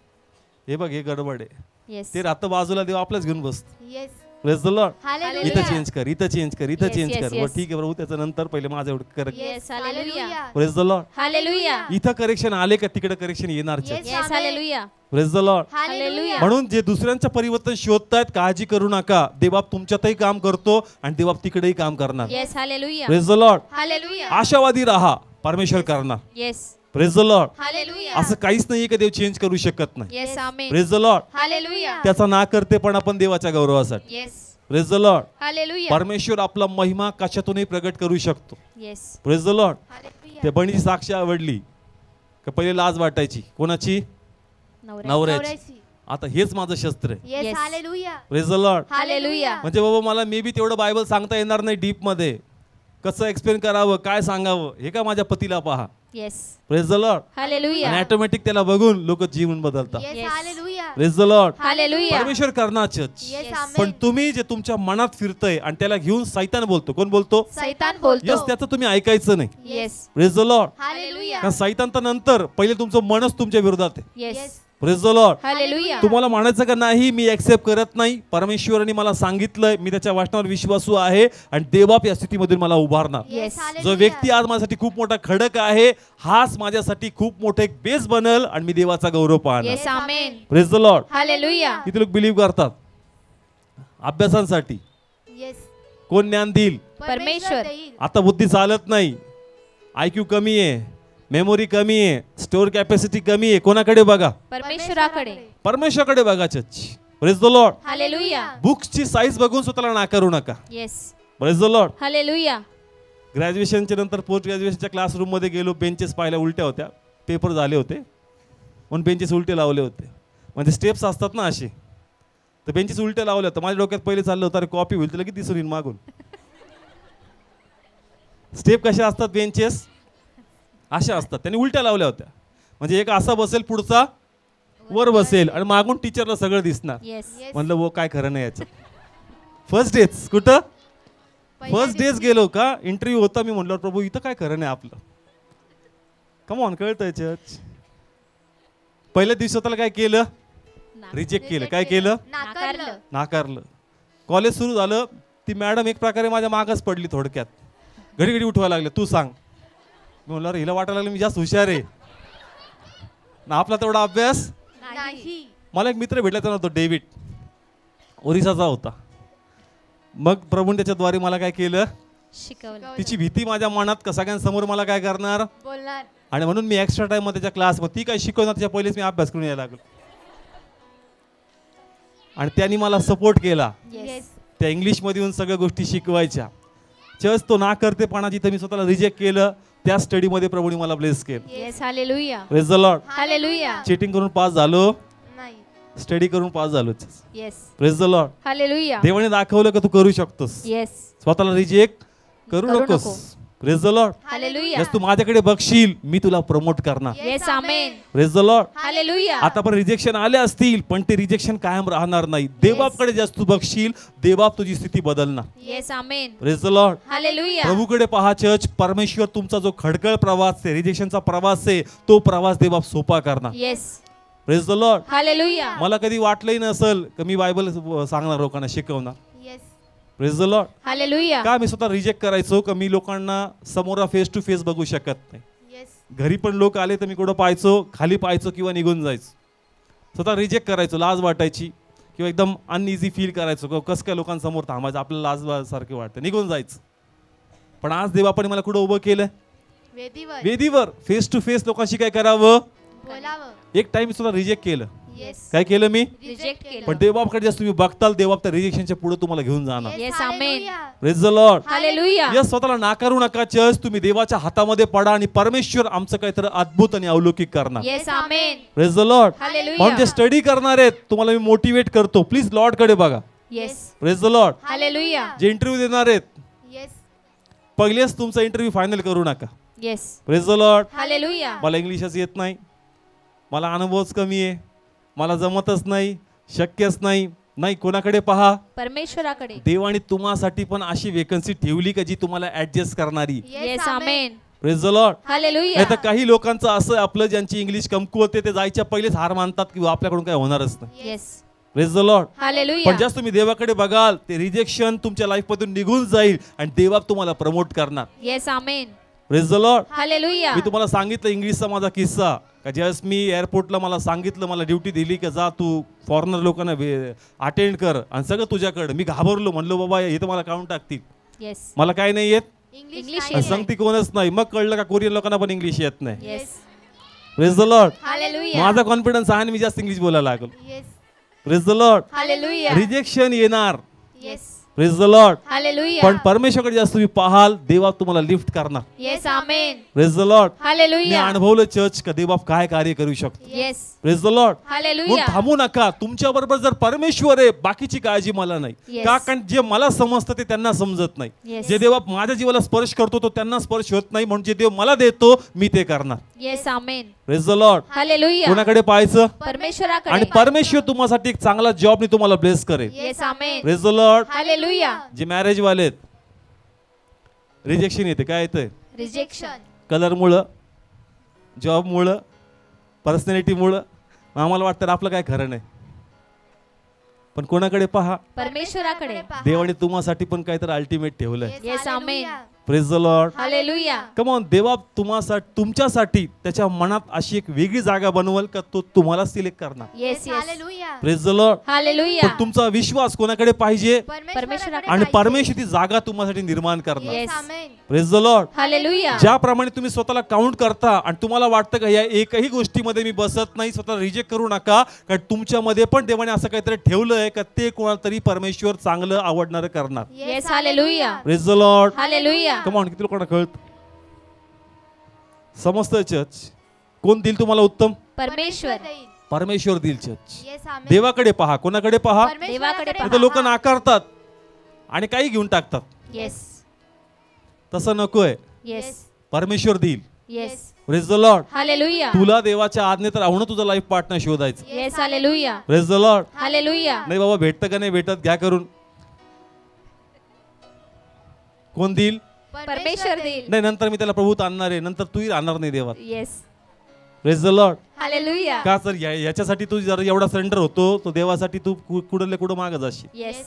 हे बघ, हे गडबड आहे. येस. ते राहतं बाजूला, देव आपल्याच घेऊन बसतो. Yes. Praise the Lord. Hallelujah. इथं चेंज कर, इथं चेंज कर, इथं Yes, चेंज yes, कर. बरं yes. ठीक आहे प्रभू, त्याचं नंतर पहिले माझं एवढं कर. Yes. Hallelujah. Praise the Lord. Hallelujah. इथं करेक्शन आले का तिकडे करेक्शन येणार. Yes. Yes. Hallelujah. Praise the Lord. Hallelujah. म्हणून जे दुसऱ्यांचं परिवर्तन शोधतायत, काळजी करू नका. देवबाप तुमच्यातही काम करतो आणि देवबाप तिकडेही काम करणार. Yes. Hallelujah. Praise the Lord. Hallelujah. आशावादी राहा, परमेश्वर करणार. Yes. Praise the Lord. Hallelujah. असं काहीच नाही की देव चेंज करू शकत नाही. Yes. Amen. Praise the Lord. Hallelujah. त्याचा ना करते पण आपण देवाच्या गौरवासाठी. Yes. Praise the Lord. Hallelujah. परमेश्वर आपला महिमा कशातूनही प्रगट करू शकतो. Yes. Praise the Lord. Hallelujah. त्या बहिणीची साक्ष आवडली का पहिले लाज वाटायची. कोणाची. नवरा. नवऱ्याची. नवऱ्याची. आता हेच माझं शस्त्र आहे. Yes. Yes. Hallelujah. Praise the Lord. Hallelujah. म्हणजे बाबा मला मे बी तेवढं बायबल सांगता येणार नाही डीप मध्ये, कसं एक्सप्लेन करावं, काय सांगावं, हे का माझ्या पतीला पहा. Yes. Praise the Lord. Hallelujah. आणि ऑटोमॅटिक त्याला बघून लोक जीवन बदलतात. Yes. Yes. Hallelujah. Praise the Lord. Hallelujah. परमेश्वर करणार चर्च. येस. Yes. आमेन. पण तुम्ही जे तुमच्या मनात फिरतंय आणि त्याला घेऊन सैतान बोलतो. कोण बोलतो. सैतान बोलतो. यस, त्याचं तुम्ही ऐकायचं नाही. Yes. Praise the Lord. Hallelujah. कारण सैतान तर नंतर, पहिले तुमचं मनच तुमच्या विरोधात आहे. Yes. Yes. Praise the Lord. Hallelujah. तुम्हाला म्हणायचं का नाही मी ऍक्सेप्ट करत नाही, परमेश्वराने मला सांगितलंय, मी त्याच्या वचनावर विश्वासू आहे आणि देवबाप या स्थितीमधून मला उभारणार. येस. जो व्यक्ती आज माझ्यासाठी खूप मोठा खडक आहे, हाच माझ्यासाठी खूप मोठे एक बेस बनल आणि मी देवाचा गौरव पाहणार. Yes. Amen. Praise the Lord. Hallelujah. किती लोक बिलीव्ह करतात. अभ्यासांसाठी येस. कोण ज्ञान देईल. परमेश्वर. देईल. आता बुद्धी चालत नाही, IQ कमी आहे, मेमोरी कमी आहे, स्टोअर कॅपॅसिटी कमी आहे. कोणाकडे बघा. परमेश्वराकडे. परमेश्वराकडे बघा church. Praise the Lord. Hallelujah. बुक्सची साईज बघून स्वतःला नाकारू नका. Yes. Praise the Lord. Hallelujah. ग्रॅज्युएशनच्या नंतर पोस्ट ग्रॅज्युएशनच्या क्लासरूम मध्ये गेलो, बेंचेस पाहायला उलट्या होत्या, पेपर झाले होते म्हणून बेंचेस उलटे लावले होते. म्हणजे स्टेप्स असतात ना असे, तर बेंचेस उलटे लावले होते. माझ्या डोक्यात पहिले चाललं होतं अरे कॉपी होईल त्याला किती दिसून येईल मागून. स्टेप कशा असतात बेंचेस अशा असतात, त्यांनी उलट्या लावल्या होत्या. म्हणजे एक असा बसेल, पुढचा वर बसेल आणि मागून टीचरला सगळं दिसणार. येस. म्हणलं वो काय खरं नाही याचं. फर्स्ट डेच कुठं. फर्स्ट डेज गेलो का इंटरव्ह्यू होता, मी म्हणलो प्रभू इथं काय खरं नाही आपलं. कम ऑन, कळतंय चर्च. पहिल्या दिवशी स्वतःला काय केलं. रिजेक्ट केलं. काय केलं. नाकारलं. नाकारलं. कॉलेज सुरू झालं, ती मॅडम एक प्रकारे माझ्या मागच पडली थोडक्यात. घडी घडी उठवायला लागले, तू सांग. मी म्हणलं अरे हिला वाटायला लागलं मी जास्त हुशार आहे ना, आपला तेवढा अभ्यास नाही. मला एक मित्र भेटला त्याचा तो डेव्हिड, ओरिसाचा होता. मग प्रभूने त्याच्याद्वारे मला काय केलं, शिकवलं. तिची भीती माझ्या मनात सगळ्यांसमोर मला काय करणार, बोलणार. आणि म्हणून मी एक्स्ट्रा टाइम मध्ये त्याच्या क्लासमध्ये ती काय शिकवणार त्याच्या पहिलेच मी अभ्यास करून यायला लागलो. आणि त्यांनी मला सपोर्ट केला. येस. त्या इंग्लिशमध्ये येऊन सगळ्या गोष्टी शिकवायच्या. जस्ट तो ना करतेपणा जिथे मी स्वतःला रिजेक्ट केलं, त्या स्टडीमध्ये प्रभूने मला ब्लेस केलं. Yes, hallelujah. Praise the Lord. Hallelujah. Cheating करून पास झालो नाही. स्टडी करून पास झालो. Yes, praise the Lord. Hallelujah. देवाने दाखवलं की तू करू शकतोस. येस, स्वतःला रिजेक्ट करू करू नकोस. नको. Praise the Lord. हालेलुया. जस तू माझ्याकडे बघशील मी तुला प्रमोट करणार. Yes, amen. Praise the Lord. Hallelujah. आता पण रिजेक्शन आले असतील पण ते रिजेक्शन कायम राहणार नाही. देवाकडे जास्त तू बघशील, देवाप तुझी स्थिती बदलणार. Yes, amen. Praise the Lord. Hallelujah. प्रभूकडे पहा चर्च. परमेश्वर तुमचा जो खडकळ प्रवास आहे, रिजेक्शनचा प्रवास आहे, तो प्रवास देवाप सोपा करणार. Yes, praise the Lord. Hallelujah. मला कधी वाटलंही नसेल की मी बायबल सांगणार, लोकांना शिकवणार. Yes. Praise the Lord. Hallelujah. का मी स्वतः रिजेक्ट करायचो का मी लोकांना समोर फेस टू फेस बघू शकत नाही. येस. घरी पण लोक आले तर मी कुठं पाहायचो, खाली पाहायचो किंवा निघून जायचो. स्वतः रिजेक्ट करायचो, लाज वाटायची किंवा एकदम अनइझी फील करायचो. कसं काय लोकांसमोर थांबायचं, आपल्याला लाज सारखे वाटतं, निघून जायचं. पण आज देवापणे मला कुठं उभं केलं, वेदीवर. वेदीवर फेस टू फेस लोकांशी काय करावं. बोलावं. एक टाइम मी सुद्धा रिजेक्ट केलं. येस. काय केलं मी, रिजेक्ट केलं. पण देवाकडे जास्त तुम्ही बघताल, देवाप त्या रिजेक्शनच्या पुढे तुम्हाला घेऊन जाणार. Yes, amen. Praise the Lord. Hallelujah. Yes, स्वतःला नाकारू नका चर्च. तुम्ही देवाच्या हातामध्ये पडा आणि परमेश्वर आमचं काहीतरी अद्भुत आणि अवलौकिक करणार. Yes, amen. Praise the Lord. Hallelujah. म्हणून जे स्टडी करणार आहेत तुम्हाला मी मोटिवेट करतो, प्लीज लॉर्ड कडे बघा. Yes, praise the Lord. Hallelujah. जे इंटरव्ह्यू देणार आहेत येस. पहिलेच तुमचा इंटरव्ह्यू फायनल करू नका. Yes, praise the Lord. Hallelujah. मला इंग्लिशच येत नाही, मला अनुभवच कमी आहे, मला जमतच नाही, शक्यच नाही. नाही, कोणाकडे पहा, परमेश्वराकडे. देवाने तुम्हासाठी पण अशी वेकन्सी ठेवली का जी तुम्हाला ऍडजस्ट करणारी. Yes, amen. Praise the Lord. Hallelujah. नाही तर काही लोकांचं असं आपलं ज्यांची इंग्लिश कमकुवत आहे ते जायच्या पहिलेच हार मानतात की आपल्याकडून काय होणारच नाही. Yes, praise the Lord. Hallelujah. पण जास्त तुम्ही देवाकडे बघाल ते रिजेक्शन तुमच्या लाईफ मधून निघून जाईल आणि देवा तुम्हाला प्रमोट करणार. Yes, amen. Praise the Lord. Hallelujah. मी तुम्हाला सांगितलं इंग्लिशचा माझा किस्सा का ज्यावेळेस मी एअरपोर्टला मला सांगितलं, मला ड्युटी दिली की जा तू फॉरेनर लोकांना अटेंड कर आणि सगळं तुझ्याकडे. मी घाबरलो, म्हणलो बाबा हे तर मला काउंट टाकतील, येस, मला काय नाही येत, इंग्लिश आणि सांगती कोणच नाही. मग कळलं का कोरियन लोकांना पण इंग्लिश येत नाही. Yes, praise the Lord. Hallelujah. माझा कॉन्फिडन्स आहे आणि मी जास्त इंग्लिश बोलायला लागलो. Yes. Praise the Lord. Hallelujah. Rejection येणार. Yes. Praise the Lord. Hallelujah. पण परमेश्वरकडे जास्त तुम्ही पाहाल, देवा तुम्हाला लिफ्ट करणार. Yes, amen. Praise the lord. मी हालेलुया. अनुभवलं चर्च का देवबाप काय कार्य करू शकतो. Yes, praise the lord. म्हणून हालेलुया. थांबू नका. तुमच्या बरोबर जर परमेश्वर आहे, बाकीची काळजी मला नाही. Yes. का, कारण जे मला समजतं ते त्यांना समजत नाही. Yes. जे देवा माझ्या जीवाला स्पर्श करतो तो त्यांना स्पर्श होत नाही. म्हणून जे देव मला देतो मी ते करणार. Yes, amen. Praise the Lord. Hallelujah. कोणाकडे पाहायचं, परमेश्वराकडे. आणि परमेश्वर तुम्हासाठी एक चांगला जॉबने तुम्हाला ब्लेस करेल. Yes, amen. Praise the Lord. Hallelujah. जे मॅरेज वाले आहेत, रिजेक्शन येते, काय येतंय, रिजेक्शन. कलरमुळं, जॉबमुळं, पर्सनॅलिटीमुळं. आम्हाला वाटतं आपलं काय खरं नाही. पण कोणाकडे पहा, परमेश्वराकडे. देवाने तुम्हासाठी पण काहीतरी अल्टिमेट ठेवलंय. Yes, amen. Praise the Lord. Hallelujah. Come on. देवा तुम्हासाठी, तुमच्यासाठी त्याच्या मनात अशी एक वेगळी जागा बनवल का तो तुम्हाला सिलेक्ट करणार. Yes, yes. Hallelujah. Praise the Lord. Hallelujah. पण तुमचा विश्वास कोणाकडे पाहिजे, परमेश्वराकडे. आणि परमेश्वर ती जागा तुम्हासाठी निर्माण करणार. Yes. Praise the Lord. Hallelujah. ज्याप्रमाणे तुम्ही स्वतःला काउंट करता आणि तुम्हाला वाटतं का या एकही गोष्टीमध्ये मी बसत नाही, स्वतःला रिजेक्ट करू नका. कारण तुमच्यामध्ये पण देवाने असं काहीतरी ठेवलंय का ते कोणाला तरी परमेश्वर चांगलं आवडणारं करणार. Yes, hallelujah. Praise the Lord. Hallelujah. Come on. किती लोकांना कळत समजतं चर्च. कोण देईल तुम्हाला उत्तम, परमेश्वर. परमेश्वर देईल चर्च. येस, आमेन. देवाकडे पहा. कोणाकडे पहा, देवाकडे पहा. तर लोक नाकारतात आणि काही घेऊन टाकतात. येस, तसं नकोय. येस, परमेश्वर देईल. Yes. Praise the Lord. Hallelujah. तुला देवाच्या आज्ञेत राहून तुझं लाईफ पार्टनर शोधायचं. Yes, hallelujah. Praise the Lord. Hallelujah. नाही बाबा भेटतं का नाही भेटत, घ्या करून. कोण देईल, परमेश्वर देईल. नाही नंतर मी त्याला प्रभूत आणणार आहे, नंतर तूही राहणार नाही देवात. Yes, praise the Lord. Hallelujah. का तर याच्यासाठी तू जर एवढा सरेंडर होतो तो देवासाठी तू कुठले कुठं मागत जाशील. Yes,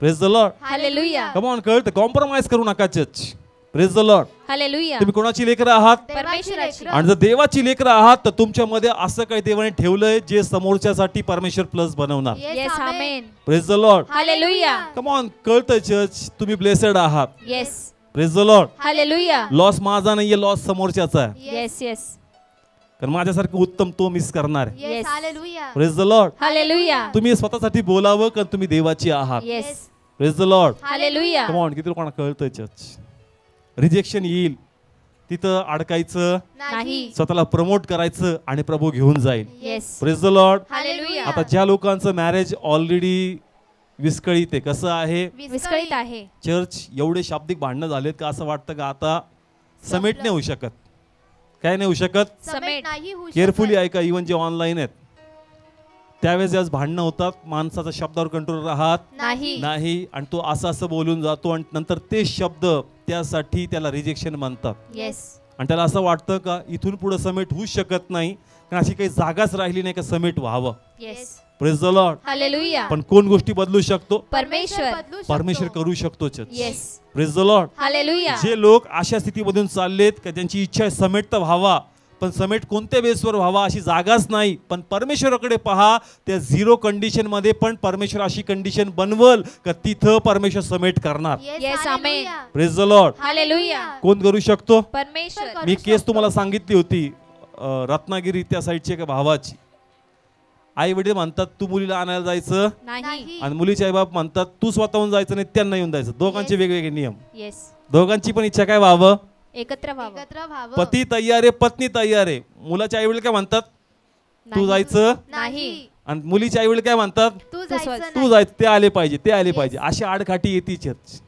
praise the Lord. Hallelujah. Come on, कळतं, कॉम्प्रोमाइज करू नका church. Praise the Lord. Hallelujah. तुम्ही कोणाची लेकरं आहात? परमेश्वराची. आणि जर देवाची लेकरं आहात तर तुमच्यामध्ये असं काही देवाने ठेवलंय जे समोरच्यासाठी परमेश्वर प्लस बनवणार. Yes amen. Praise the Lord. Hallelujah. Come on, कळतं चर्च, तुम्ही ब्लेसेड आहात. Yes. Praise the Lord. Hallelujah. Loss माझा नाहीये, लॉस समोरच्याचा आहे. Yes yes. कारण माझ्यासारखं उत्तम तो मिस करणार आहे. Yes Yes. Hallelujah. Praise the Lord. Hallelujah. तुम्ही स्वतःसाठी बोलावं कारण तुम्ही देवाची आहात. Yes. Praise the Lord. Hallelujah. Come on, किती लोकांना कळतंय चर्च. रिजेक्शन येईल तिथं अडकायचं, नाही. स्वतःला प्रमोट करायचं आणि प्रभू घेऊन जाईल. Yes. Praise the Lord. Hallelujah. आता ज्या लोकांचं मॅरेज ऑलरेडी विस्कळीत आहे, कसं आहे विस्कळीत आहे. चर्च, एवढे शाब्दिक भांडणं झालेत का असं वाटतं का आता समेट नाही होऊ शकत. काय नाही होऊ शकत? समेट. नाही होऊ केअरफुली शकत. ऐका, इव्हन जे ऑनलाईन आहेत त्यावेळेस ज्यावेळेस भांडणं होतात, माणसाचा शब्दावर कंट्रोल राहत नाही. नाही आणि तो असं बोलून जातो आणि नंतर ते शब्द त्यासाठी त्याला रिजेक्शन म्हणतात. येस. आणि त्याला असं वाटतं का इथून पुढे समेट होऊ शकत नाही, कारण अशी काही जागाच राहिली नाही का समेट व्हावं. Yes. Praise the Lord. Hallelujah. पण कोण गोष्टी बदलू शकतो? परमेश्वर. बदलू शकतो. परमेश्वर करू शकतो church. Yes. Praise the Lord. Hallelujah. जे लोक अशा स्थितीमधून चाललेत का ज्यांची इच्छा आहे समेट तर व्हावा, पण समेट कोणत्या बेसवर व्हावा अशी जागाच नाही, पण परमेश्वराकडे पहा, त्या झिरो कंडिशन मध्ये पण परमेश्वर अशी कंडिशन बनवल का तिथं परमेश्वर समेट करणार. Yes, amen. Praise the Lord. Hallelujah. कोण करू शकतो? परमेश्वर. मी केस तुम्हाला सांगितली होती, रत्नागिरी त्या साईडची एका भावाची. आई वडील म्हणतात तू मुलीला आणायला जायचं नाही. आणि मुलीचे आई बाप म्हणतात तू स्वतःहून जायचं नाही, त्यांना येऊन जायचं. दोघांचे वेगवेगळे नियम. येस. दोघांची पण इच्छा काय व्हावं? एकत्र व्हावं. एकत्र व्हावं. पती तयार आहे, पत्नी तयार आहे. मुलाचे आई वडील काय म्हणतात? तू नाही. जायचं. नाही. आणि मुलीचे आई वडील काय म्हणतात? तू स्वतः- जायचं तू नाही. जायचं, ते आले पाहिजे, ते आले Yes. पाहिजे. अशी आडकाठी येते चर्च.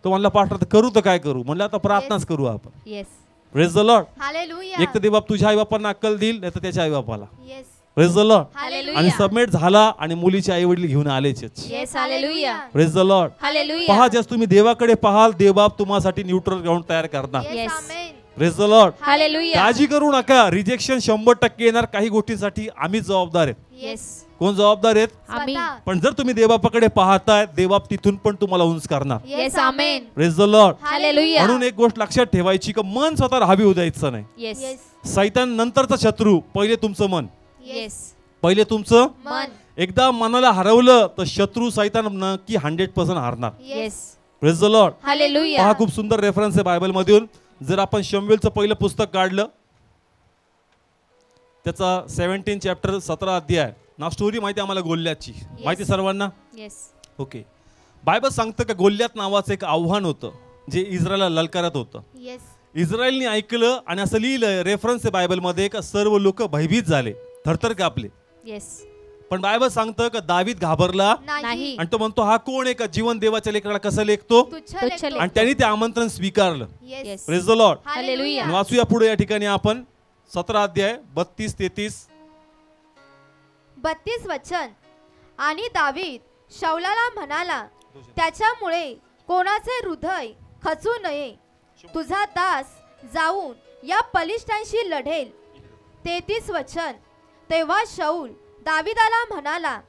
तो म्हणला पास्टर करू तर काय करू? म्हणलं आता प्रार्थनाच करू आपण. Yes. Praise the Lord. Hallelujah. एक तर देव बाप तुझ्या आई बापांना अक्कल देईल, नाही तर त्याच्या आई बापाला. Yes. Praise the Lord. Hallelujah. आणि सबमिट झाला आणि मुलीचे आई वडील घेऊन आले church. Yes. Hallelujah. Praise the Lord. Hallelujah. पहा, जस तुम्ही देवाकडे पाहाल, देवबाप तुम्हासाठी न्यूट्रल ग्राउंड तयार करणार. Yes Yes. Amen. Praise the Lord. Hallelujah. काळजी करू नका, रिजेक्शन 100% येणार. काही गोष्टींसाठी आम्ही जबाबदार आहेत. येस. कोण जबाबदार आहेत? आम्ही. स्वतः. पण जर तुम्ही देवापाकडे पाहताय, देवबाप तिथून पण तुम्हाला उंच करणार. Yes. Amen. Praise the Lord. Hallelujah. म्हणून एक गोष्ट लक्षात ठेवायची की मन स्वतः हवी होऊ द्यायचं नाही. येस. येस. सैतान नंतरचा शत्रू, पहिले तुमचं मन. येस. पहिले तुमचं मन. एकदा मनाला हरवलं तर शत्रू सैतान नक्की 100% हारणार. Yes. Praise the Lord. Hallelujah. पहा, खूप सुंदर रेफरन्स आहे बायबल मधून. जर आपण शमूएलचं पहिलं पुस्तक काढलं, त्याचा 17 चॅप्टर 17 अध्याय. ना स्टोरी माहिती आम्हाला गोल्याची, माहिती सर्वांना? येस. ओके. बायबल सांगतं का गोल्यात नावाचं एक आव्हान होतं जे इस्रायलला ललकारत होतं. येस. इस्रायलने ऐकलं आणि असं लिहिलं, रेफरन्स आहे बायबल मध्ये, का सर्व लोक भयभीत झाले, थरथर कापले. येस. पण बायबल सांगतं का दावीद घाबरला नाही. आणि तो म्हणतो हा कोण आहे का जीवन देवाच्या लेकराला कसं लेखतो, तुच्छ तुच्छ लेखतो. आणि त्यांनी ते आमंत्रण स्वीकारलं. Yes. Yes. Praise the Lord. Hallelujah. आणि वाचूया पुढे या ठिकाणी आपण 17 अध्याय 32-33. 32 वचन. आणि दावीद शौलाला म्हणाला, त्याच्यामुळे कोणाचे हृदय खचू नये, तुझा दास जाऊन या बलिष्ठांशी लढेल. 33 वचन. तेव्हा शौल दावीदाला म्हणाला,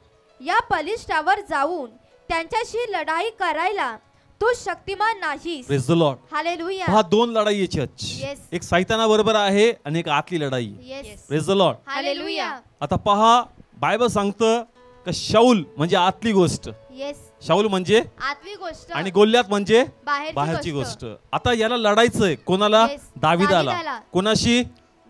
या बलिष्ठावर जाऊन त्यांच्याशी लढाई करायला तू शक्तिमान नाहीस. Praise the Lord. हालेलुया. हा दोन लढाई आहे चर्च. Yes. एक सैताना बरोबर आहे आणि एक आतली लढाई. Yes. Praise the Lord. Hallelujah. आता पहा, बायबल सांगतं का शाऊल म्हणजे आतली गोष्ट, येस. शाऊल म्हणजे, आतली गोष्ट आणि गोल्यात म्हणजे बाहेरची बाहेरची गोष्ट. आता याला लढायचंय कोणाला? Yes. दाविदाला. दाविदाला. कोणाशी?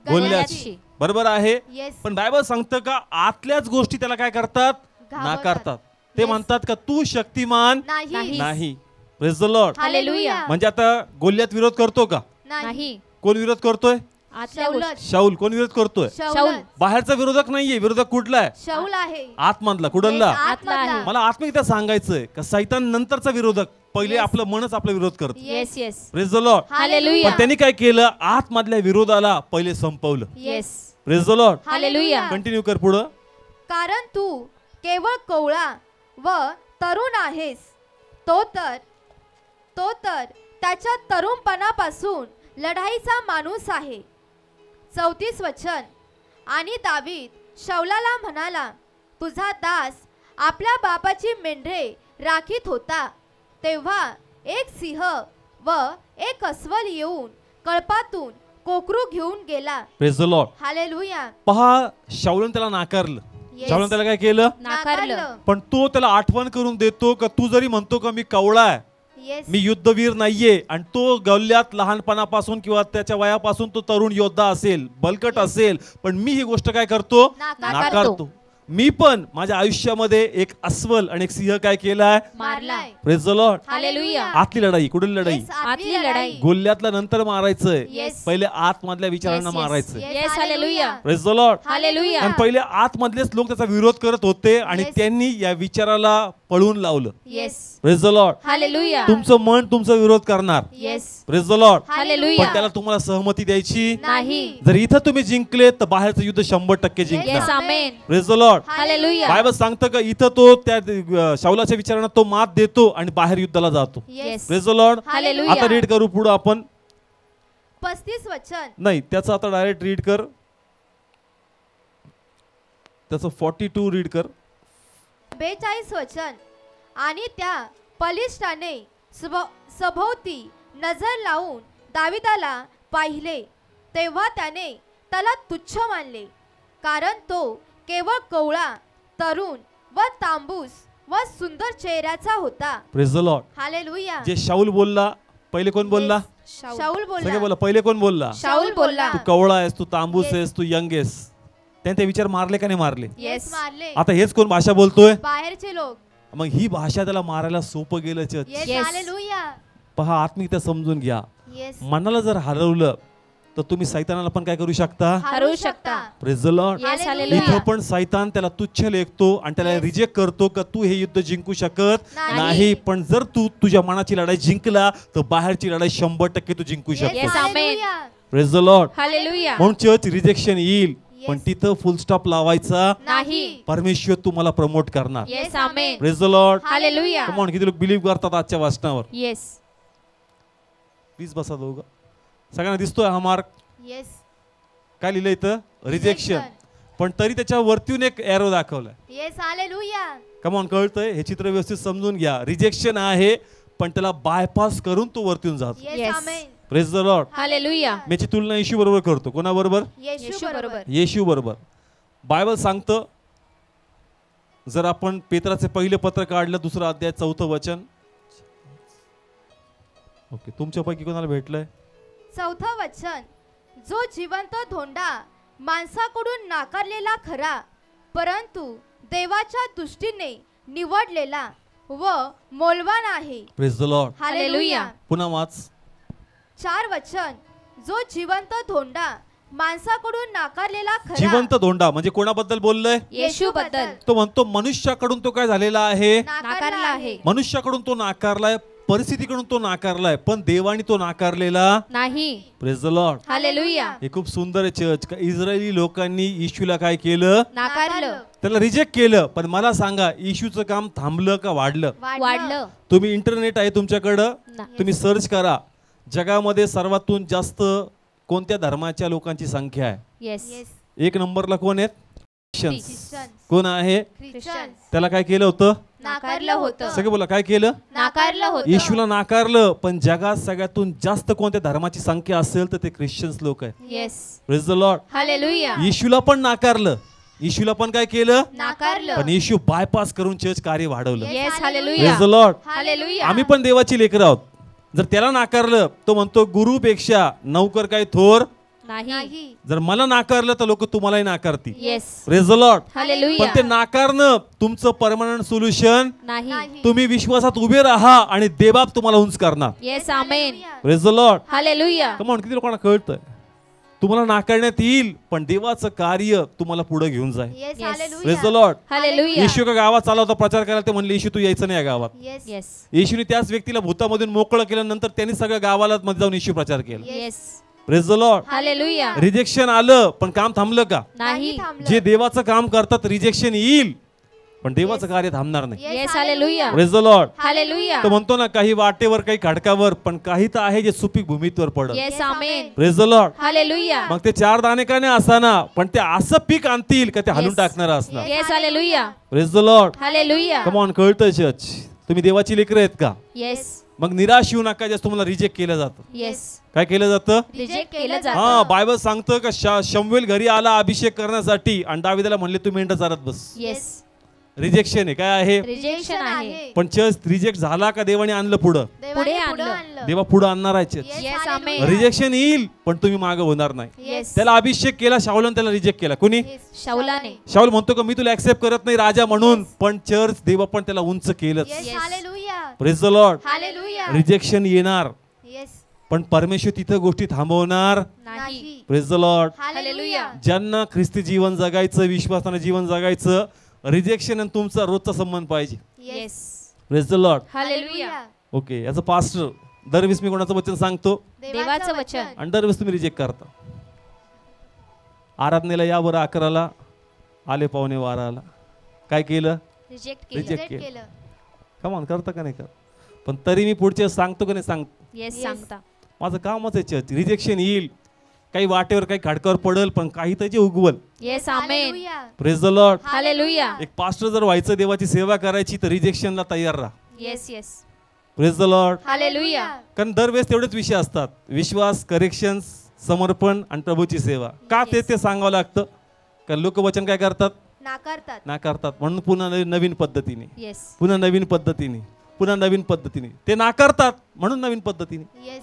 गोल्याची. बरोबर आहे. येस. पण बायबल सांगतं का आतल्याच गोष्टी त्याला काय करतात? घाबरतात. नाकारतात. ते Yes. म्हणतात का तू शक्तिमान नाही. नाही. Praise the Lord. हालेलुया. म्हणजे आता गोल्यात विरोध करतो का? नाही. कोण विरोध करतोय? आतल्या शौल. गोष्टी. शाऊल. कोण विरोध करतोय? शौल. बाहेरचा विरोधक नाहीये, विरोधक कुठला आहे? शौल आहे. आतमधला. कुठला? Yes, आतमधला. मला आत्मिकता सांगायचंय का सैतान नंतरचा विरोधक, पहिले Yes. आपलं मनच आपला विरोध करतो. Yes. Yes. Praise the Lord. Hallelujah. पण त्यांनी काय केलं? आतमधल्या विरोधाला पहिले संपवलं. Yes. Praise the Lord. Hallelujah. Continue कर पुढं. कारण तू केवळ कोवळा व तरुण आहेस, तो तर त्याच्या तरुणपणापासून लढाईचा माणूस आहे. 34 वचन. आणि दावीद शौलाला म्हणाला, तुझा दास आपल्या बापाची मेंढरे राखीत होता, तेव्हा एक सिंह व एक अस्वल येऊन कळपातून कोकरू घेऊन गेला. Praise the Lord. हालेलुया. पहा, शाऊलन त्याला नाकारलं. Yes. शाऊलन त्याला काय केलं? नाकारलं. पण तो त्याला आठवण करून देतो का तू जरी म्हणतो का मी कवळा आहे, येस. मी युद्धवीर नाहीये, आणि तो गल्ल्यात लहानपणापासून किंवा त्याच्या वयापासून तो तरुण योद्धा असेल, बलकट असेल, पण मी ही गोष्ट काय करतो? नाकारतो. मी पण माझ्या आयुष्यामध्ये एक अस्वल आणि एक सिंह काय केलाय? मारलाय. Praise the Lord. हालेलुया. आतली लढाई. कुठली लढाई? Yes, आतली लढाई. गोल्यातला नंतर मारायचंय, Yes. पहिले आतमधल्या विचारांना Yes, yes. मारायचंय. Yes, yes hallelujah. Praise the Lord. Hallelujah. आणि पहिले आतमधलेच लोक त्याचा विरोध करत होते आणि Yes. त्यांनी या विचाराला पळून लावलं. Yes. Praise the Lord. Hallelujah. तुमचं मन तुमचा विरोध करणार. Yes. Praise the Lord. Hallelujah. पण त्याला तुम्हाला सहमती द्यायची. नाही. जर इथं तुम्ही जिंकले तर बाहेरचं युद्ध 100% येस जिंकणार. Amen. Praise the Lord. Hallelujah. Bible सांगतं का इथं तो त्या शाऊलाच्या विचारांना तो मात देतो आणि बाहेर युद्धाला जातो. Yes. Praise the Lord. Hallelujah. आता रीड करू पुढे आपण. 35 वचन. नाही, त्याचं आता डायरेक्ट रीड कर. त्याचं 42 रीड कर. 42 वचन. आणि त्या बलिष्ठाने सभोवती नजर लावून दाविदाला पाहिले, तेव्हा त्याने त्याला तुच्छ मानले, कारण तो केवळ कवळा, तरुण व तांबूस व सुंदर चेहऱ्याचा होता. Praise the Lord. हालेलुया. जे शाऊल बोलला, पहिले कोण बोलला? शाऊल सगळे बोलला. बोला. पहिले कोण बोलला? शाऊल बोलला. तू कवळा आहेस, तू तांबूस Yes. आहेस, तू यंग आहेस. त्याने ते विचार मारले का नाही मारले? येस, मारले. आता हेच कोण भाषा बोलतोय? बाहेरचे लोक. मग ही भाषा त्याला मारायला सोपं गेलं. चर्च. येस. Yes. हालेलुया. पहा, आत्मिकता समजून घ्या. येस. मनाला जर हरवलं तर तुम्ही सैतानाला पण काय करू शकता? हरवू शकता. Praise the Lord. येस इथं हालेलुया. पण सैतान त्याला तुच्छ लेखतो आणि त्याला Yes. रिजेक्ट करतो का तू हे युद्ध जिंकू शकत नाही. नाही. पण जर तू तुझ्या मनाची लढाई जिंकला तर बाहेरची लढाई 100% तू जिंकू येस. शकतो. Yes, amen. Hallelujah. Praise the Lord. Hallelujah. म्हणून चर्च रिजेक्शन येईल, Yes. पण तिथं फुल स्टॉप लावायचा. नाही. परमेश्वर तुम्हाला प्रमोट करणार. Yes amen. Praise the Lord. Hallelujah. Come on, किती लोक बिलीव्ह करतात आजच्या वाचनावर? येस. प्लीज बसा दोघं. सगळ्यांना दिसतोय हा मार्क? येस. काय लिहिलं इथं? रिजेक्शन. पण तरी त्याच्या वरतून एक एरो दाखवलाय. येस. हालेलुया. कमॉन, कळतंय? हे चित्र व्यवस्थित समजून घ्या. रिजेक्शन आहे, पण त्याला बायपास करून तो वरतून जातो. Yes. Yes. Amen. Praise the Lord. Hallelujah. मी याची तुलना येशू बरोबर करतो. कोणाबरोबर? येशू बरोबर. येशू बरोबर. बायबल सांगतं, जर आपण पेत्राचे पहिले पत्र काढलं, 2 अध्याय 4 वचन. ओके, तुमच्यापैकी कोणाला भेटलंय? 4 वचन. जो जिवंत धोंडा माणसाकडून नाकारलेला खरा, परंतु देवाच्या दृष्टीने निवडलेला व मौल्यवान आहे. Praise the Lord. हालेलुया. पुन्हा वाच. 4 वचन. जो जिवंत धोंडा माणसाकडून नाकारलेला खरा. जिवंत धोंडा म्हणजे कोणाबद्दल बोललंय? येशू बद्दल. तो म्हणतो मनुष्याकडून तो काय झालेला आहे? नाकारला आहे. मनुष्याकडून तो नाकारलाय, परिस्थितीकडून तो नाकारलाय, पण देवाने तो नाकारलेला नाही. Praise the Lord. हालेलुया. हे खूप सुंदर आहे चर्च. का इस्रायली लोकांनी येशूला काय केलं? नाकारलं. त्याला रिजेक्ट केलं. पण मला सांगा, येशूचं काम थांबलं का वाढलं? वाढलं. तुम्ही इंटरनेट आहे तुमच्याकडं, ना. तुम्ही सर्च करा, जगामध्ये सर्वातून जास्त कोणत्या धर्माच्या लोकांची संख्या आहे? येस. येस. 1 नंबरला कोण आहेत? ख्रिश्चन्स. ख्रिश्चन. कोण आहे? ख्रिश्चन. त्याला काय केलं होतं? नाकारलं होतं. सगळे बोला, काय केलं? नाकारलं होतं. येशूला नाकारलं. पण जगात सगळ्यातून जास्त कोणत्या धर्माची संख्या असेल तर ते ख्रिश्चन्स लोक आहेत. Yes. Praise the Lord. Hallelujah. येशूला पण नाकारलं. येशूला पण काय केलं? नाकारलं. पण येशू बायपास करून चर्च कार्य वाढवलं. Yes. Hallelujah. Praise the Lord. Hallelujah. आम्ही पण देवाची लेकरं आहोत. जर त्याला नाकारलं, तो म्हणतो गुरुपेक्षा नौकर काय थोर नाही. नाही. जर मला नाकारलं तर लोक तुम्हालाही नाकारतील. Yes. Praise the Lord. Hallelujah. पण ते नाकारणं तुमचं परमनंट सोल्युशन. नाही. नाही. तुम्ही विश्वासात उभे राहा आणि देवबाप तुम्हाला उंच करणार. Yes amen. Praise the Lord. Hallelujah. Come on, किती लोकांना कळतंय? तुम्हाला नाकारण्यात येईल, पण देवाचं कार्य तुम्हाला पुढे घेऊन जाईल. Yes. Yes. Hallelujah. Praise the Lord. Hallelujah. येशू का गावात चालला होता प्रचार करायला, ते म्हणले येशू तू यायचं नाही या गावात. येस. येस. येशूने त्याच व्यक्तीला भूतामधून मोकळं केल्यानंतर त्यांनी सगळ्या गावाला मध्ये जाऊन येशू प्रचार केला. Yes. Praise the Lord. Hallelujah. Rejection आलं, पण काम थांबलं का? नाही. थांबलं. जे देवाचं काम करतात रिजेक्शन येईल, पण देवाचं कार्य थांबणार नाही. Yes. Yes. Hallelujah. Praise the Lord. Hallelujah. तो म्हणतो ना, काही वाटेवर, काही खडकावर, पण काही तर आहे जे सुपीक भूमीवर पडत. Yes amen. Praise the Lord. Hallelujah. मग ते 4 दाणे का नाही असाना, पण ते असं पीक आणतील का ते हलून Yes. टाकणार असणार. Yes. Hallelujah. Praise the Lord. Hallelujah. Come on, कळतंय चर्च? तुम्ही देवाची लेकरं आहेत का? येस मग निराश येऊ नका ज्यास तुम्हाला रिजेक्ट केलं जातं. येस काय केलं जातं? रिजेक्ट केलं हा जातं. बायबल सांगतं का शमूएल घरी आला अभिषेक करण्यासाठी आणि दाविदाला म्हणले तू मेंढ चारत बस. येस रिजेक्शन आहे. काय आहे? रिजेक्शन आहे. पण चर्च रिजेक्ट झाला का देवाने आणलं पुढं? पुढे आणलं. देवा पुढं आणणार आहे चर्च. येस आमेन. रिजेक्शन येईल पण तुम्ही मागे होणार नाही. येस त्याला अभिषेक केला शाऊलाने, त्याला रिजेक्ट केला. कोणी? शाऊलाने. शाऊल म्हणतो का मी तुला ऍक्सेप्ट करत नाही राजा म्हणून, पण चर्च देवा पण त्याला उंच केलं. Praise the Lord. रिजेक्शन येणार पण परमेश्वर तिथं गोष्टी थांबवणार नाही. Praise the Lord. हालेलुया. ज्यांना ख्रिस्ती जीवन जगायचं, विश्वासानं जीवन जगायचं, रिजेक्शन आणि तुमचा रोजचा संबंध पाहिजे. Yes praise the Lord. Hallelujah. Okay, याचं पास्टर दरवेळेस मी कोणाचं वचन सांगतो देवाचं वचन. आणि दरवेळेस तुम्ही रिजेक्ट करता. आराधनेला या बरं 11ला आले, पावणे 12ला. काय केलं? रिजेक्ट रिजेक्ट केलं. केलं. कमान करता का नाही कर? पण तरी मी पुढच्या सांगतो का नाही सांगतो? येस सांगता. माझं कामच आहे चर्च. रिजेक्शन येईल, काही वाटेवर काही खडकावर पडेल, पण काही त्याचे उगवल. Yes amen. Praise the Lord. Hallelujah. एक पास्टर जर व्हायचं, देवाची सेवा करायची, तर रिजेक्शनला तयार राहा. Yes yes. Praise the Lord. Hallelujah. कारण दरवेळेस तेवढेच विषय असतात: विश्वास, करेक्शन, समर्पण आणि प्रभूची सेवा. का ते सांगावं लागतं? कारण लोक वचन काय करतात? नाकारतात. म्हणून पुन्हा नवीन पद्धतीने, येस पुन्हा नवीन पद्धतीने, पुन्हा नवीन पद्धतीने ते नाकारतात, म्हणून नवीन पद्धतीने.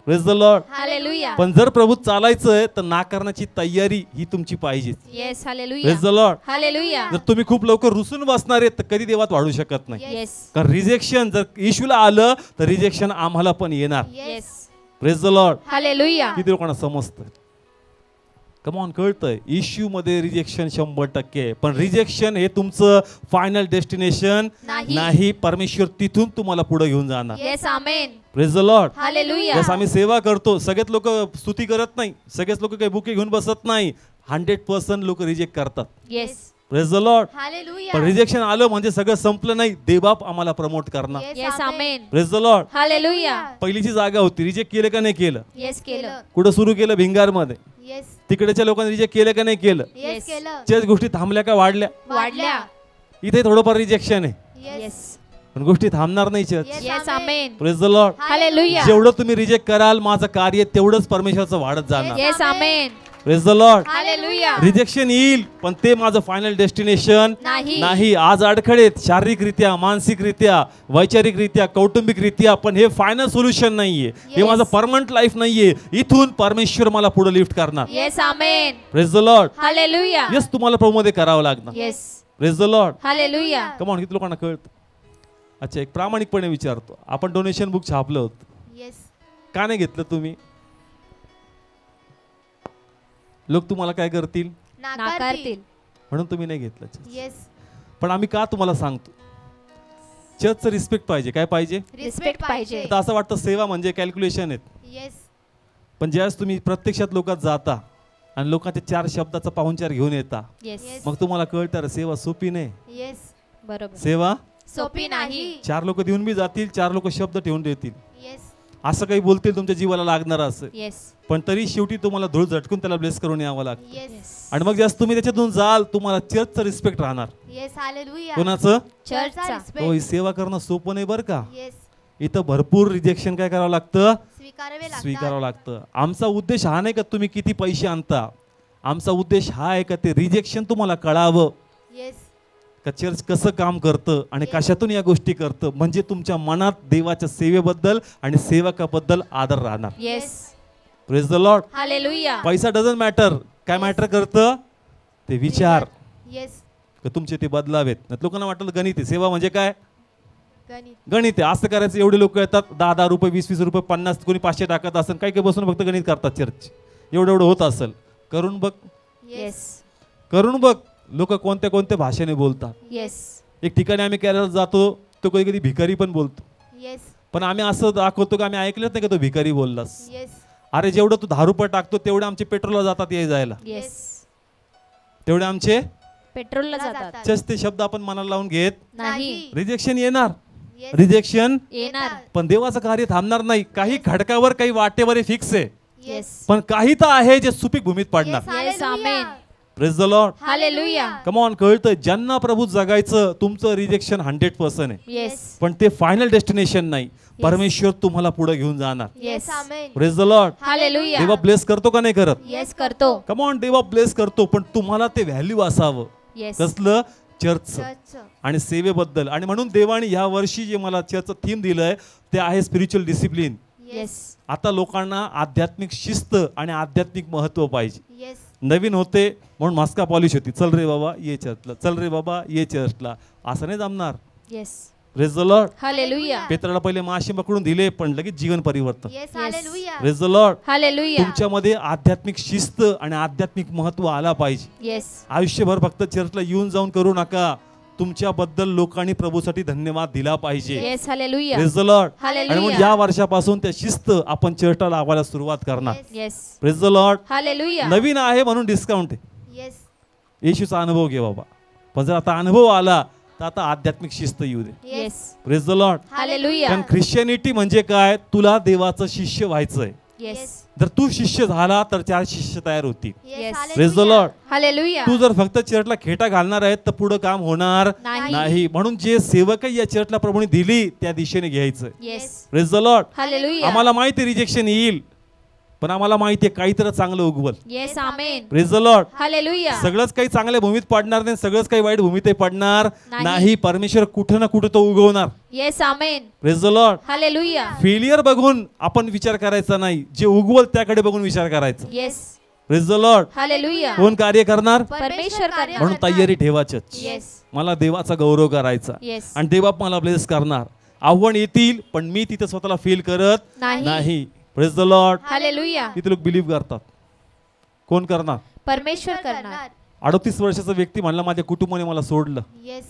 Praise the Lord. हालेलुया. पण जर प्रभू चालायचंय तर नाकारण्याची तयारी ही तुमची पाहिजे. Yes hallelujah. Praise the Lord. Hallelujah. जर तुम्ही खूप लवकर रुसून बसणार आहेत तर कधी देवात वाढू शकत नाही. येस कारण रिजेक्शन जर येशूला आलं तर रिजेक्शन आम्हाला पण येणार. Yes. Praise the Lord. Hallelujah. किती लोकांना समजतं? कमॉन, कळतंय? इश्यू मध्ये रिजेक्शन 100% आहे, पण रिजेक्शन हे तुमचं फायनल डेस्टिनेशन नाही. परमेश्वर तिथून तुम्हाला पुढे घेऊन जाणार. Yes amen. Praise the Lord. Hallelujah. जसं आम्ही सेवा करतो, सगळेच लोक स्तुती करत नाही, सगळेच लोक काही बुके घेऊन बसत नाही. 100% लोक रिजेक्ट करतात. येस. Praise the Lord. पण रिजेक्शन आलं म्हणजे सगळं संपलं नाही, देवबाप आम्हाला प्रमोट करणार. Yes amen. Praise the Lord. Hallelujah. पहिलीची जागा होती, रिजेक्ट केलं का नाही केलं? येस केलं. कुठं सुरू केलं? भिंगारमध्ये. तिकडच्या लोकांनी रिजेक्ट केलं का नाही केलं? येस त्याच गोष्टी थांबल्या का वाढल्या? वाढल्या. इथे थोडंफार रिजेक्शन आहे, येस पण गोष्टी थांबणार नाही church. Yes amen. Praise the Lord. Hallelujah. जेवढं तुम्ही रिजेक्ट कराल माझं कार्य तेवढंच परमेश्वराचं वाढत जाणार. Yes amen. Praise the Lord. Hallelujah. Rejection येईल पण ते माझं फायनल डेस्टिनेशन नाही. नाही. आज अडखळेत शारीरिकरित्या, मानसिकरित्या, वैचारिकरित्या, कौटुंबिकरित्या, पण हे फायनल सोल्युशन नाहीये. हे माझं परमनंट लाईफ नाहीये. इथून परमेश्वर मला पुढे लिफ्ट करणार. Yes amen. Praise the Lord. Hallelujah. Yes, तुम्हाला प्रभूमध्ये करावं लागणार. Yes. Praise the Lord. Hallelujah. Come on, किती लोकांना कळतं? अच्छा, एक प्रामाणिकपणे विचारतो, आपण डोनेशन बुक छापलं होतं, का नाही घेतलं तुम्ही? लोक तुम्हाला काय करतील? नाकारतील. म्हणून तुम्ही नाही घेतलं. पण आम्ही का तुम्हाला सांगतो? चर्चचं रिस्पेक्ट पाहिजे. काय पाहिजे? रिस्पेक्ट पाहिजे. आता असं वाटतं सेवा म्हणजे कॅल्क्युलेशन आहेत, पण ज्यावेळेस तुम्ही प्रत्यक्षात लोकात जाता आणि लोकांच्या 4 शब्दाचा पाहुणचार घेऊन येता, येस मग तुम्हाला कळतं सेवा सोपी नाही. बरोबर. सेवा सोपी नाही. 4 लोक देऊन बी जातील, 4 लोक शब्द ठेवून देतील, असं काही बोलतील तुमच्या जीवाला लागणार असं, येस पण तरी शेवटी तुम्हाला धूळ झटकून त्याला ब्लेस करून यावं लागतं. येस. आणि मग जास्त तुम्ही त्याच्यातून जाल, तुम्हाला चर्चचं रिस्पेक्ट राहणार. कोणाचं? चर्चचा. हो, ही सेवा करणं सोपं नाही बरं का. इथं भरपूर रिजेक्शन काय करावं लागतं? स्वीकारावं लागतं. आमचा उद्देश हा नाही का तुम्ही किती पैसे आणता, आमचा उद्देश हा आहे का ते रिजेक्शन तुम्हाला कळावं का चर्च कसं काम करतं आणि कशातून या गोष्टी करतं, म्हणजे तुमच्या मनात देवाच्या सेवेबद्दल आणि सेवकाबद्दल आदर राहणार. Yes. Praise the Lord. Hallelujah. पैसा डझंट मॅटर. काय मॅटर करतं? ते विचार का तुमचे ते बदलावेत. लोकांना वाटलं गणित आहे, सेवा म्हणजे काय? गणित आहे, असं करायचं. एवढे लोक येतात, 10-10 रुपये, 20-20 रुपये, 50, कोणी 500 टाकत असेल, काही काही बसून फक्त गणित करतात. चर्च एवढं होत असेल. करून बघ. येस. करून बघ. लोक कोणत्या कोणत्या भाषेने बोलतात. येस. एक ठिकाणी आम्ही केरळला जातो, तो कधी कधी भिकारी पण बोलतो, पण आम्ही असं दाखवतो की आम्ही ऐकलंच नाही का तो भिकारी बोललास. अरे जेवढं तू 10 रुपये टाकतो तेवढे आमचे पेट्रोलला जातात ये जायला, येस. तेवढे आमचे पेट्रोलला जातात. जस्ट ते शब्द आपण मनाला लावून घेत नाही. रिजेक्शन येणार, रिजेक्शन येणार. पण देवाचं कार्य थांबणार नाही. काही खडकावर, काही वाटेवर फिक्स आहे, येस. पण काही तर आहे जे सुपीक भूमीत पडणार. Yes amen. Praise the Lord. Hallelujah. Come on, कळतंय ज्यांना प्रभू जगायचं तुमचं रिजेक्शन 100% आहे, येस. पण ते फायनल डेस्टिनेशन नाही. परमेश्वर तुम्हाला पुढे घेऊन जाणार. Yes. Amen. Praise the Lord. Hallelujah. देवा ब्लेस करतो का नाही करत? येस करतो. कम ऑन, देवा ब्लेस करतो, पण तुम्हाला ते व्हॅल्यू असावं. येस. कसलं? चर्चचं चर्च. आणि सेवेबद्दल. आणि म्हणून देवाने ह्या वर्षी जे मला चर्चचं थीम दिलंय ते आहे स्पिरिच्युअल डिसिप्लिन. येस. आता लोकांना आध्यात्मिक शिस्त आणि आध्यात्मिक महत्व पाहिजे. येस. नवीन होते म्हणून मास्का पॉलिश होती, चल रे बाबा ये चर्चला, चल रे बाबा ये चर्चला, असं नाही जमणार. Yes. Praise the Lord. Hallelujah. पेत्राला पहिले माशी पकडून दिले, पण लगेच जीवन परिवर्तन. Yes. Hallelujah. Praise the Lord. Hallelujah. तुमच्यामध्ये आध्यात्मिक शिस्त आणि आध्यात्मिक महत्व आला पाहिजे. येस. आयुष्यभर फक्त चर्चला येऊन जाऊन करू नका. तुमच्याबद्दल लोकांनी प्रभूसाठी धन्यवाद दिला पाहिजे. Yes. Hallelujah. Praise the Lord. Hallelujah. आणि म्हणून या वर्षापासून त्या शिस्त आपण चर्चला लावायला सुरुवात करणार. Yes. Praise the Lord. Hallelujah. नवीन आहे म्हणून डिस्काउंट आहे. येस. येशूचा अनुभव घे बाबा. पण जर आता अनुभव आला तर आता आध्यात्मिक शिस्त येऊ दे. Yes. Praise the Lord. Hallelujah. कारण ख्रिश्चनिटी म्हणजे काय? तुला देवाचं शिष्य व्हायचंय. येस. जर तू शिष्य झाला तर 4 शिष्य तयार होतील. Yes. Praise the Lord. Hallelujah. तू जर फक्त चर्चला खेटा घालणार आहेत तर पुढे काम होणार नाही. नाही. म्हणून जे सेवकही या चर्चला प्रभूने दिली त्या दिशेने घ्यायचं. Yes. Praise the Lord. Hallelujah. आम्हाला माहिती रिजेक्शन येईल, पण आम्हाला माहिती आहे काहीतरी चांगलं उगवल. Yes. Amen. Praise the Lord. Hallelujah. सगळंच काही चांगल्या भूमीत पडणार नाही, सगळंच काही वाईट भूमीत पडणार नाही. नाही. परमेश्वर कुठं ना कुठं तो उगवणार. Yes. Amen. Praise the Lord. Hallelujah. Failure बघून आपण विचार करायचा नाही, जे उगवल त्याकडे बघून विचार करायचा. Yes. Praise the Lord. Hallelujah. कोण कार्य करणार? परमेश्वर करणार. म्हणून तयारी ठेवा चर्च. येस. मला देवाचा गौरव करायचा येस. आणि देवा मला ब्लेस करणार. आव्हान येतील पण मी तिथे स्वतःला फील करत नाही. नाही. Praise the Lord. हालेलुया. तिथे लोक बिलीव्ह करतात. कोण करणार? परमेश्वर करणार. 38 वर्षाचा व्यक्ती म्हणला माझ्या कुटुंबाने मला सोडलं, येस.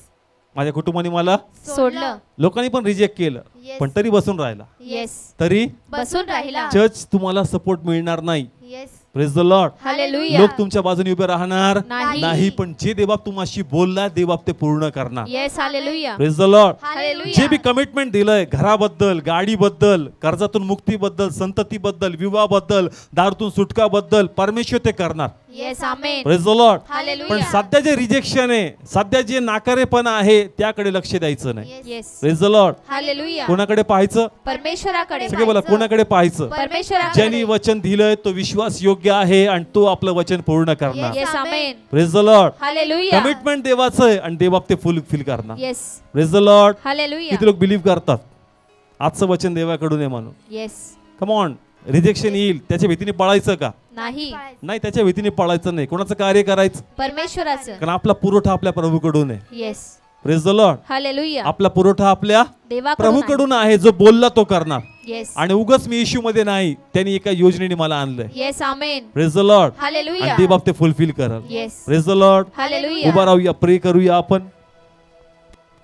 माझ्या कुटुंबाने मला सोडलं. लोकांनी पण रिजेक्ट केलं, Yes. पण तरी बसून राहिला. येस. तरी बसून राहिला. चर्च तुम्हाला सपोर्ट मिळणार नाही. Yes. Praise the Lord. Hallelujah. लोक तुमच्या बाजूने उभे राहणार नाही. नाही, पण जे देवबाप तुम्हाशी बोलला देवबाप ते पूर्ण करणार. Yes. Hallelujah. Praise the Lord. Hallelujah. जे बी कमिटमेंट दिलंय घराबद्दल, गाडीबद्दल, कर्जातून मुक्तीबद्दल, संततीबद्दल, विवाहाबद्दल, दारूतून सुटकाबद्दल परमेश्वर ते करणार. Yes. Amen. Praise the Lord. Hallelujah. पण सध्या जे रिजेक्शन आहे, सध्या जे नाकारेपणा आहे त्याकडे लक्ष द्यायचं नाही. Yes. Yes. Praise the Lord. Hallelujah. कोणाकडे पाहायचं? परमेश्वराकडे. सगळे बोला कोणाकडे पाहायचं? परमेश्वराकडे. ज्यांनी वचन दिलंय तो विश्वास योग्य आहे आणि तो आपलं वचन पूर्ण करणार. Yes. Amen. Praise the Lord. Hallelujah. Commitment देवाचं आहे आणि देवबाप ते फुलफिल करणार. Yes. Praise the Lord. Hallelujah. किती लोक बिलीव्ह करतात आजचं वचन देवाकडून आहे म्हणून? येस. Come on. रिजेक्शन येईल त्याच्या भीतीने पळायचं का? नाही. नाही, त्याच्या भीतीने पळायचं नाही. कोणाचं कार्य करायचं? परमेश्वराचं. कारण आपला पुरवठा आपल्या प्रभूकडून आहे. Yes. Praise the Lord. Hallelujah. आपला पुरवठा आपल्या देवाकडून आहे. प्रभूकडून आहे. जो बोलला तो करणार. येस. आणि उगाच मी इश्यू मध्ये नाही, त्यांनी एका योजनेने मला आणलंय. Yes. Amen. Praise the Lord. Hallelujah. आणि ते बाप ते फुलफिल करल. Yes. Praise the Lord. Hallelujah. उभा राहूया, प्रे करूया आपण.